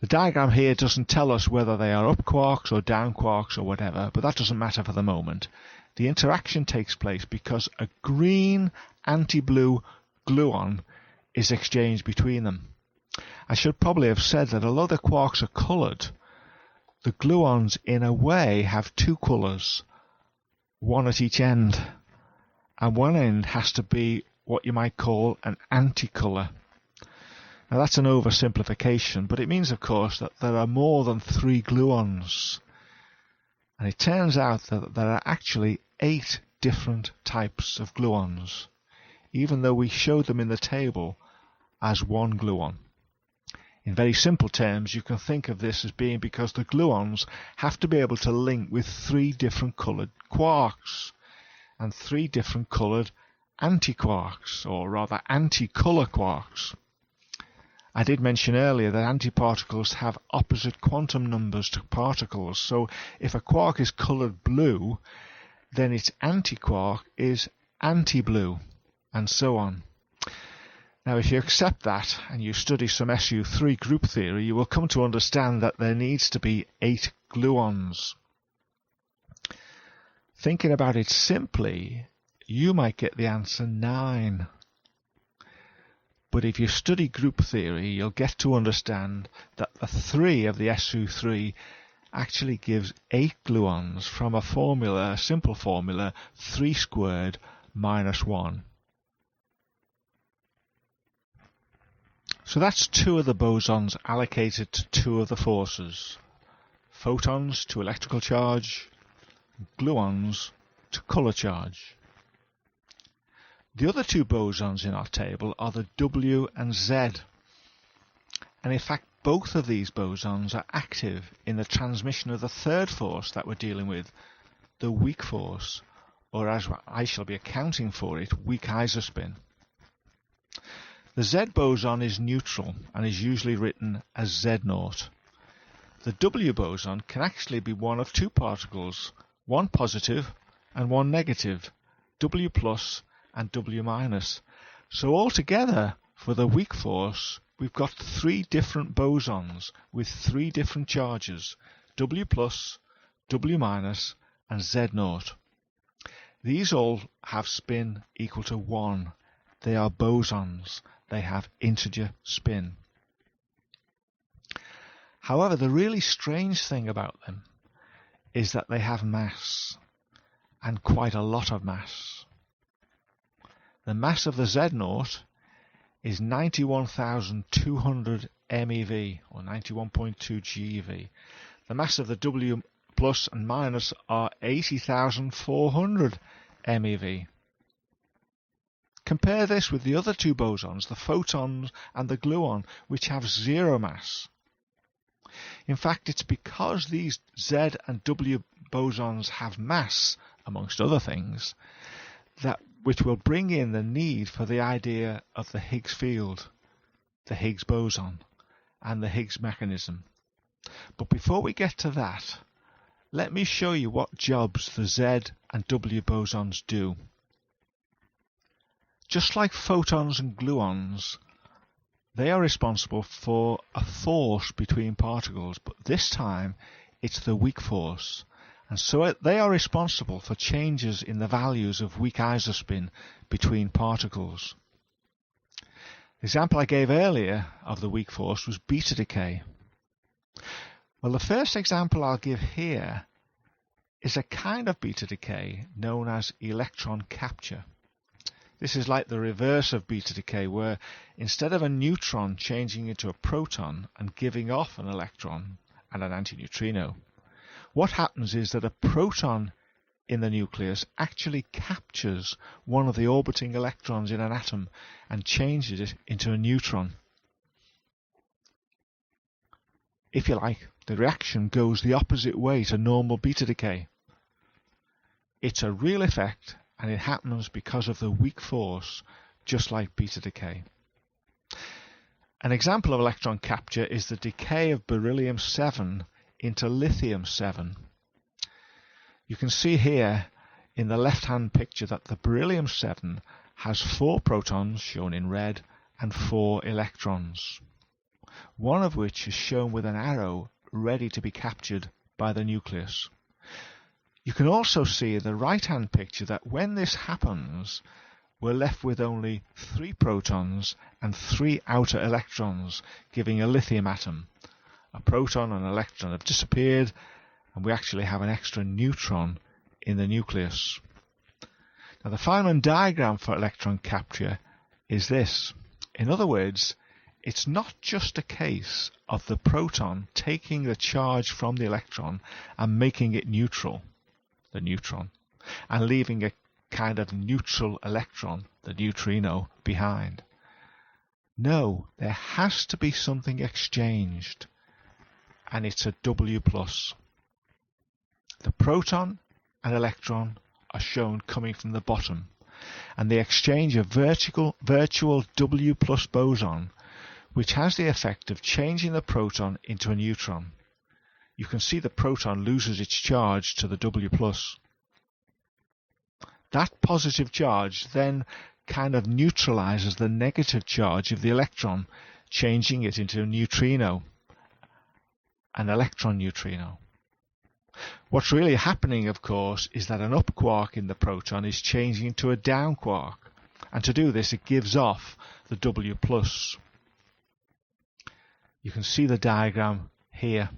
The diagram here doesn't tell us whether they are up quarks or down quarks or whatever, but that doesn't matter for the moment. The interaction takes place because a green anti-blue gluon is exchanged between them. I should probably have said that although the quarks are coloured, the gluons in a way have two colours, one at each end, and one end has to be what you might call an anti-colour. Now that's an oversimplification, but it means of course that there are more than 3 gluons, and it turns out that there are actually 8 different types of gluons, even though we showed them in the table as one gluon. In very simple terms, you can think of this as being because the gluons have to be able to link with 3 different coloured quarks and 3 different coloured antiquarks, or rather anti-colour quarks. I did mention earlier that antiparticles have opposite quantum numbers to particles, so if a quark is coloured blue, then its antiquark is anti-blue, and so on. Now, if you accept that and you study some SU3 group theory, you will come to understand that there needs to be 8 gluons. Thinking about it simply, you might get the answer 9. But if you study group theory, you'll get to understand that the 3 of the SU3 actually gives 8 gluons from a formula, a simple formula, 3 squared minus 1. So that's 2 of the bosons allocated to 2 of the forces. Photons to electrical charge, gluons to colour charge. The other 2 bosons in our table are the W and Z. And in fact, both of these bosons are active in the transmission of the third force that we're dealing with, the weak force, or as I shall be accounting for it, weak isospin. The Z boson is neutral and is usually written as Z0. The W boson can actually be one of 2 particles, one positive and one negative, W plus and W minus. So altogether, for the weak force, we've got 3 different bosons with 3 different charges, W plus, W minus and Z0. These all have spin equal to 1. They are bosons. They have integer spin. However, the really strange thing about them is that they have mass, and quite a lot of mass. The mass of the Z0 is 91,200 MeV, or 91.2 GeV. The mass of the W plus and minus are 80,400 MeV. Compare this with the other 2 bosons, the photons and the gluon, which have 0 mass. In fact, it's because these Z and W bosons have mass, amongst other things, which will bring in the need for the idea of the Higgs field, the Higgs boson, and the Higgs mechanism. But before we get to that, let me show you what jobs the Z and W bosons do. Just like photons and gluons, they are responsible for a force between particles, but this time it's the weak force. And so they are responsible for changes in the values of weak isospin between particles. The example I gave earlier of the weak force was beta decay. Well, the first example I'll give here is a kind of beta decay known as electron capture. This is like the reverse of beta decay, where instead of a neutron changing into a proton and giving off an electron and an antineutrino, what happens is that a proton in the nucleus actually captures one of the orbiting electrons in an atom and changes it into a neutron. If you like, the reaction goes the opposite way to normal beta decay. It's a real effect, and it happens because of the weak force, just like beta decay. An example of electron capture is the decay of beryllium-7 into lithium-7. You can see here in the left-hand picture that the beryllium-7 has 4 protons, shown in red, and 4 electrons, one of which is shown with an arrow ready to be captured by the nucleus. You can also see in the right-hand picture that when this happens, we're left with only 3 protons and 3 outer electrons, giving a lithium atom. A proton and an electron have disappeared, and we actually have an extra neutron in the nucleus. Now, the Feynman diagram for electron capture is this. In other words, it's not just a case of the proton taking the charge from the electron and making it neutral, the neutron, and leaving a kind of neutral electron, the neutrino, behind. No, there has to be something exchanged, and it's a W+. The proton and electron are shown coming from the bottom, and they exchange a virtual W+ boson, which has the effect of changing the proton into a neutron. You can see the proton loses its charge to the W+. That positive charge then kind of neutralizes the negative charge of the electron, changing it into a neutrino, an electron neutrino. What's really happening, of course, is that an up quark in the proton is changing into a down quark, and to do this it gives off the W+. You can see the diagram here.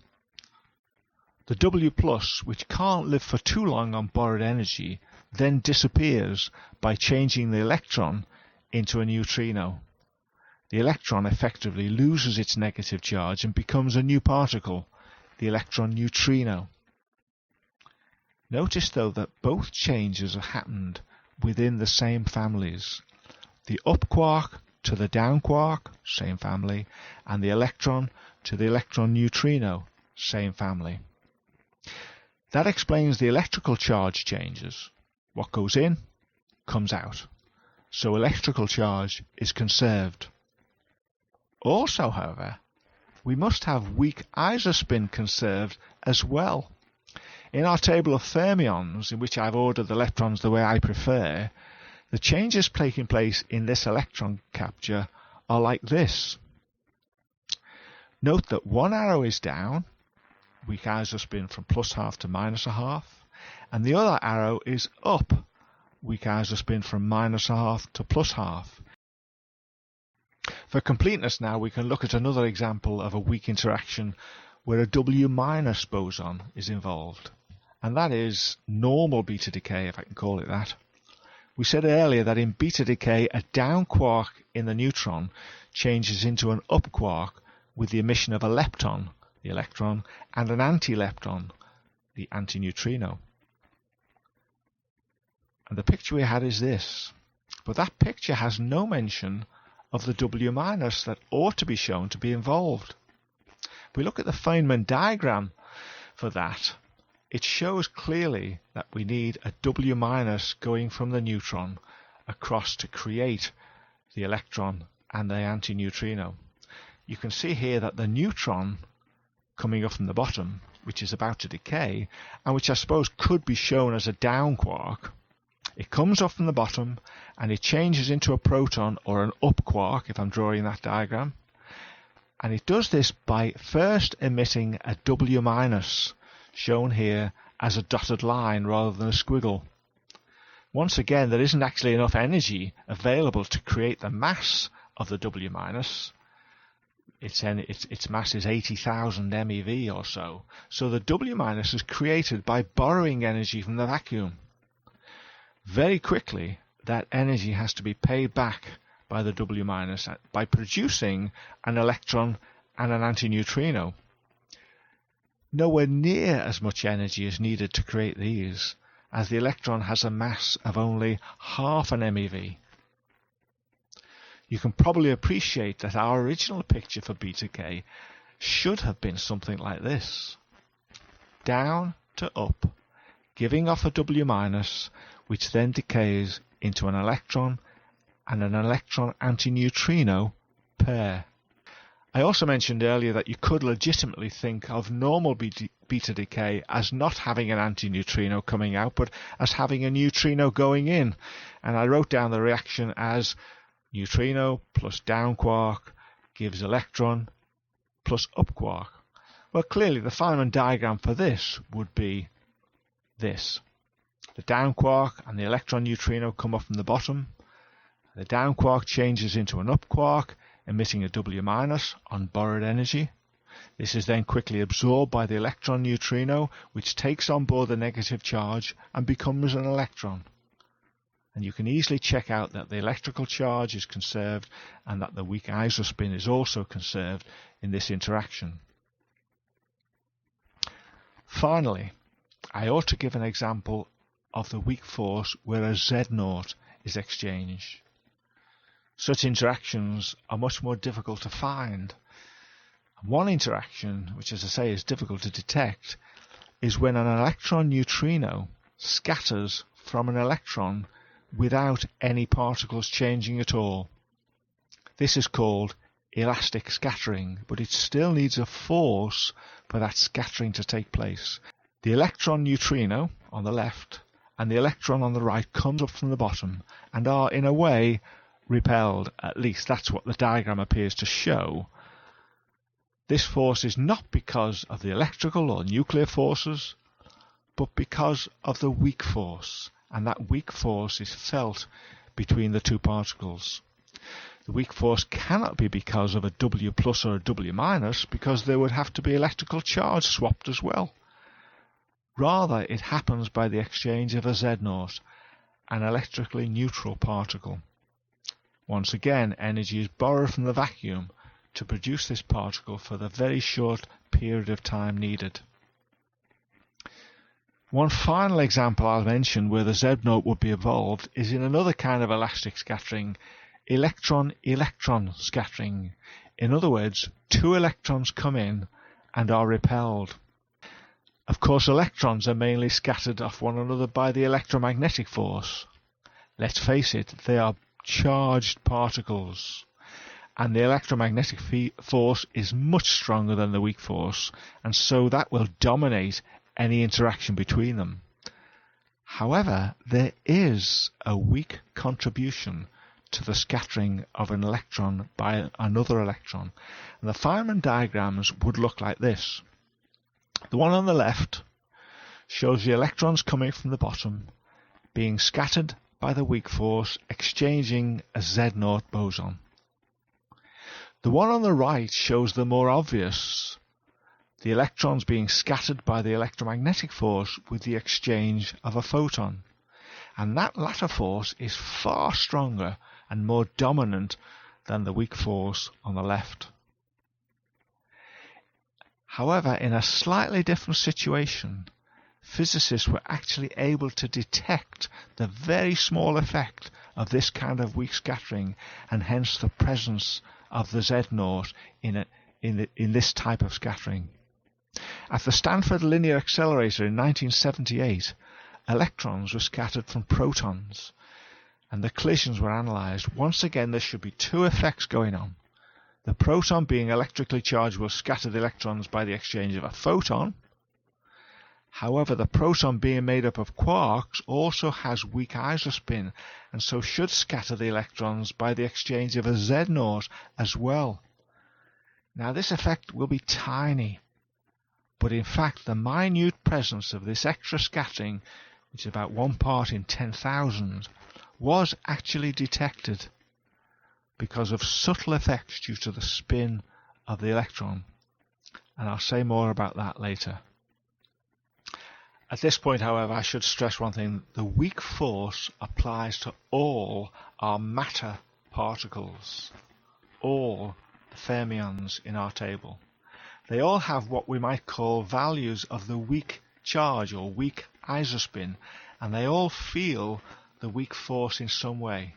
The W+, which can't live for too long on borrowed energy, then disappears by changing the electron into a neutrino. The electron effectively loses its negative charge and becomes a new particle, the electron neutrino. Notice though that both changes have happened within the same families. The up quark to the down quark, same family, and the electron to the electron neutrino, same family. That explains the electrical charge changes. What goes in, comes out. So electrical charge is conserved. Also, however, we must have weak isospin conserved as well. In our table of fermions, in which I've ordered the electrons the way I prefer, the changes taking place in this electron capture are like this. Note that one arrow is down, weak isospin from +half to -1/2, and the other arrow is up, weak isospin from -1/2 to +1/2. For completeness now, we can look at another example of a weak interaction where a W- boson is involved, and that is normal beta decay, if I can call it that. We said earlier that in beta decay, a down quark in the neutron changes into an up quark with the emission of a lepton, the electron, and an antilepton, the antineutrino. And the picture we had is this, but that picture has no mention of the W- that ought to be shown to be involved. If we look at the Feynman diagram for that, it shows clearly that we need a W- going from the neutron across to create the electron and the antineutrino. You can see here that the neutron coming up from the bottom, which is about to decay, and which I suppose could be shown as a down quark, it comes up from the bottom and it changes into a proton or an up quark, if I'm drawing that diagram. And it does this by first emitting a W-, shown here as a dotted line rather than a squiggle. Once again, there isn't actually enough energy available to create the mass of the W-. Its mass is 80,000 MeV or so. So the W- is created by borrowing energy from the vacuum. Very quickly, that energy has to be paid back by the W- by producing an electron and an antineutrino. Nowhere near as much energy is needed to create these, as the electron has a mass of only half an MeV. You can probably appreciate that our original picture for beta decay should have been something like this. Down to up, giving off a W minus, which then decays into an electron and an electron antineutrino pair. I also mentioned earlier that you could legitimately think of normal beta decay as not having an antineutrino coming out, but as having a neutrino going in. And I wrote down the reaction as neutrino plus down quark gives electron plus up quark. Well, clearly the Feynman diagram for this would be this. The down quark and the electron neutrino come up from the bottom. The down quark changes into an up quark, emitting a W minus on borrowed energy. This is then quickly absorbed by the electron neutrino, which takes on board the negative charge and becomes an electron. And you can easily check out that the electrical charge is conserved and that the weak isospin is also conserved in this interaction. Finally, I ought to give an example of the weak force where a Z0 is exchanged. Such interactions are much more difficult to find. One interaction, which as I say is difficult to detect, is when an electron neutrino scatters from an electron without any particles changing at all. This is called elastic scattering, but it still needs a force for that scattering to take place. The electron neutrino on the left and the electron on the right comes up from the bottom and are in a way repelled. At least that's what the diagram appears to show. This force is not because of the electrical or nuclear forces, but because of the weak force, and that weak force is felt between the two particles. The weak force cannot be because of a W plus or a W minus, because there would have to be electrical charge swapped as well. Rather, it happens by the exchange of a Z0, an electrically neutral particle. Once again, energy is borrowed from the vacuum to produce this particle for the very short period of time needed. One final example I'll mention where the Z0 would be evolved is in another kind of elastic scattering, electron-electron scattering. In other words, two electrons come in and are repelled. Of course, electrons are mainly scattered off one another by the electromagnetic force. Let's face it, they are charged particles, and the electromagnetic force is much stronger than the weak force, and so that will dominate any interaction between them. However, there is a weak contribution to the scattering of an electron by another electron, and the Feynman diagrams would look like this. The one on the left shows the electrons coming from the bottom being scattered by the weak force, exchanging a Z0 boson. The one on the right shows the more obvious, the electrons being scattered by the electromagnetic force with the exchange of a photon. And that latter force is far stronger and more dominant than the weak force on the left. However, in a slightly different situation, physicists were actually able to detect the very small effect of this kind of weak scattering, and hence the presence of the Z0 in this type of scattering. At the Stanford Linear Accelerator in 1978, electrons were scattered from protons, and the collisions were analysed. Once again, there should be two effects going on. The proton, being electrically charged, will scatter the electrons by the exchange of a photon. However, the proton, being made up of quarks, also has weak isospin, and so should scatter the electrons by the exchange of a Z0 as well. Now, this effect will be tiny, but in fact the minute presence of this extra scattering, which is about 1 part in 10,000, was actually detected because of subtle effects due to the spin of the electron, and I'll say more about that later. At this point, however, I should stress one thing. The weak force applies to all our matter particles, all the fermions in our table. They all have what we might call values of the weak charge or weak isospin, and they all feel the weak force in some way,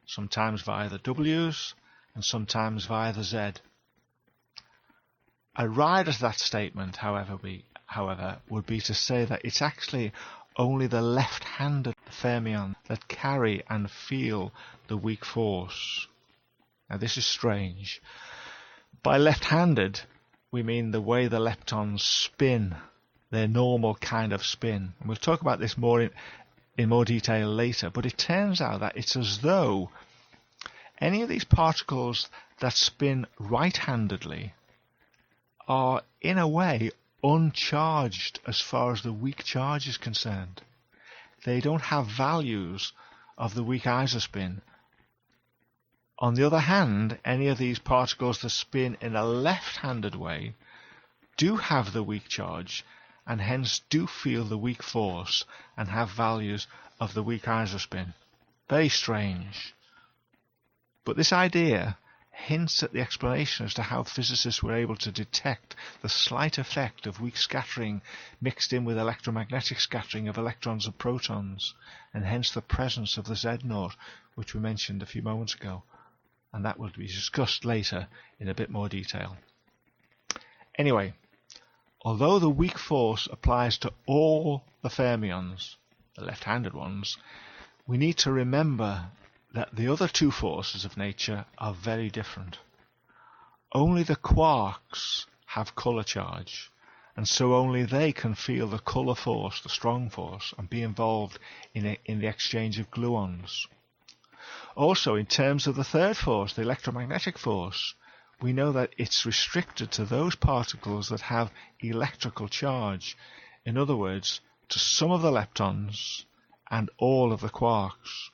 sometimes via the W's and sometimes via the Z. A rider to that statement, however, would be to say that it's actually only the left-handed fermions that carry and feel the weak force. Now this is strange. By left-handed, we mean the way the leptons spin, their normal kind of spin. And we'll talk about this more in more detail later, but it turns out that it's as though any of these particles that spin right-handedly are, in a way, uncharged as far as the weak charge is concerned. They don't have values of the weak isospin. On the other hand, any of these particles that spin in a left-handed way do have the weak charge and hence do feel the weak force and have values of the weak isospin. Very strange. But this idea hints at the explanation as to how physicists were able to detect the slight effect of weak scattering mixed in with electromagnetic scattering of electrons and protons, and hence the presence of the Z0, which we mentioned a few moments ago. And that will be discussed later in a bit more detail. Anyway, although the weak force applies to all the fermions, the left-handed ones, we need to remember that the other two forces of nature are very different. Only the quarks have colour charge, and so only they can feel the colour force, the strong force, and be involved in the exchange of gluons. Also, in terms of the third force, the electromagnetic force, we know that it's restricted to those particles that have electrical charge. In other words, to some of the leptons and all of the quarks.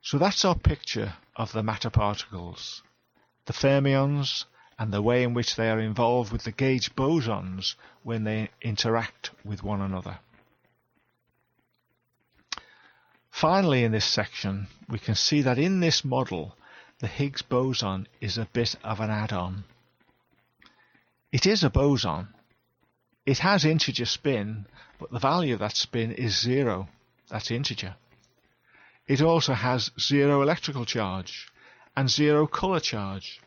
So that's our picture of the matter particles, the fermions, and the way in which they are involved with the gauge bosons when they interact with one another. Finally, in this section, we can see that in this model, the Higgs boson is a bit of an add-on. It is a boson. It has integer spin, but the value of that spin is 0. That's integer. It also has 0 electrical charge and 0 colour charge.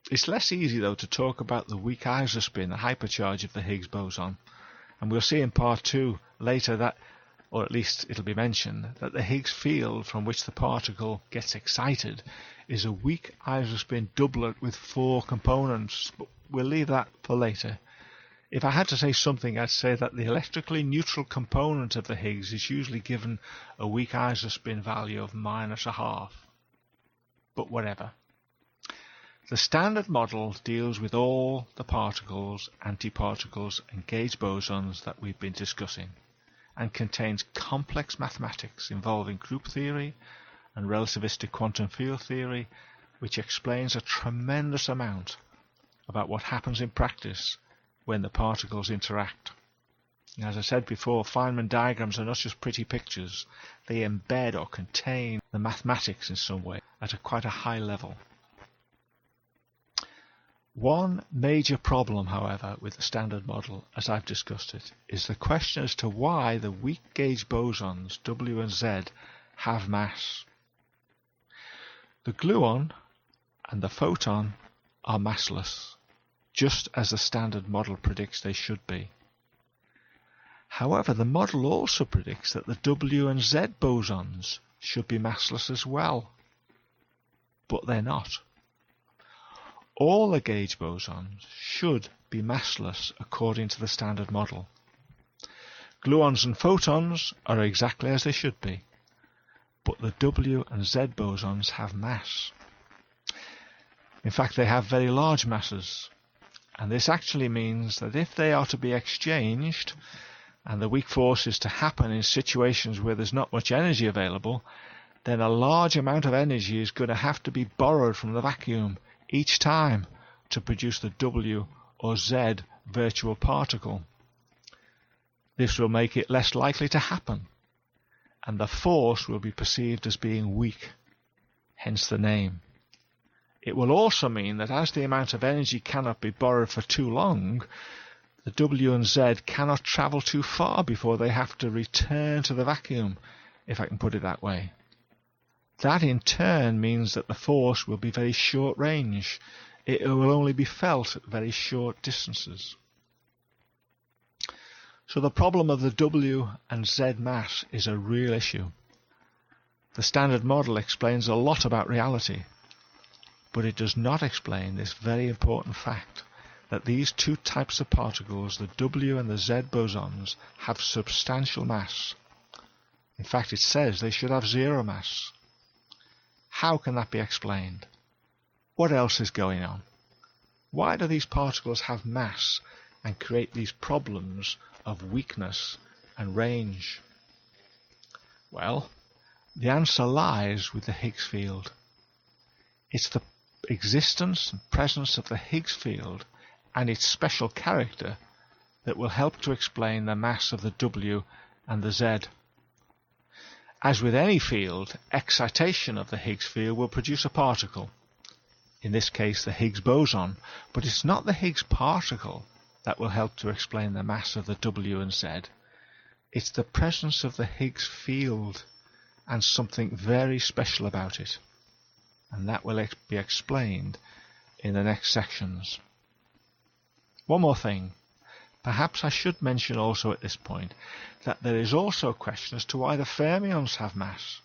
It's less easy, though, to talk about the weak isospin, the hypercharge of the Higgs boson. And we'll see in part 2 later that, or at least it'll be mentioned, that the Higgs field from which the particle gets excited is a weak isospin doublet with 4 components. But we'll leave that for later. If I had to say something, I'd say that the electrically neutral component of the Higgs is usually given a weak isospin value of -0.5. But whatever. The standard model deals with all the particles, antiparticles, and gauge bosons that we've been discussing, and contains complex mathematics involving group theory and relativistic quantum field theory, which explains a tremendous amount about what happens in practice when the particles interact. As I said before, Feynman diagrams are not just pretty pictures, they embed or contain the mathematics in some way at quite a high level. One major problem, however, with the standard model, as I've discussed it, is the question as to why the weak gauge bosons W and Z have mass. The gluon and the photon are massless, just as the standard model predicts they should be. However, the model also predicts that the W and Z bosons should be massless as well, but they're not. All the gauge bosons should be massless according to the standard model. Gluons and photons are exactly as they should be, but the W and Z bosons have mass. In fact, they have very large masses. And this actually means that if they are to be exchanged, and the weak force is to happen in situations where there's not much energy available, then a large amount of energy is going to have to be borrowed from the vacuum each time to produce the W or Z virtual particle. This will make it less likely to happen, and the force will be perceived as being weak, hence the name. It will also mean that as the amount of energy cannot be borrowed for too long, the W and Z cannot travel too far before they have to return to the vacuum, if I can put it that way. That in turn means that the force will be very short range. It will only be felt at very short distances. So the problem of the W and Z mass is a real issue. The Standard Model explains a lot about reality, but it does not explain this very important fact that these two types of particles, the W and the Z bosons, have substantial mass. In fact, it says they should have zero mass. How can that be explained? What else is going on? Why do these particles have mass and create these problems of weakness and range? Well, the answer lies with the Higgs field. It's the existence and presence of the Higgs field and its special character that will help to explain the mass of the W and the Z. As with any field, excitation of the Higgs field will produce a particle, in this case the Higgs boson, but it's not the Higgs particle that will help to explain the mass of the W and Z. It's the presence of the Higgs field and something very special about it, and that will be explained in the next sections. One more thing. Perhaps I should mention also at this point that there is also a question as to why the fermions have mass,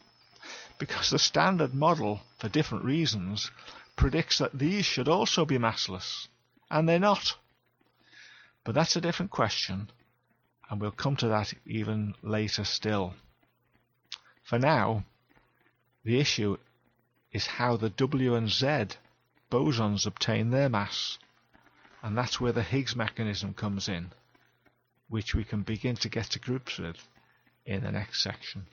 because the Standard Model, for different reasons, predicts that these should also be massless, and they're not. But that's a different question, and we'll come to that even later still. For now, the issue is how the W and Z bosons obtain their mass, and that's where the Higgs mechanism comes in, which we can begin to get to grips with in the next section.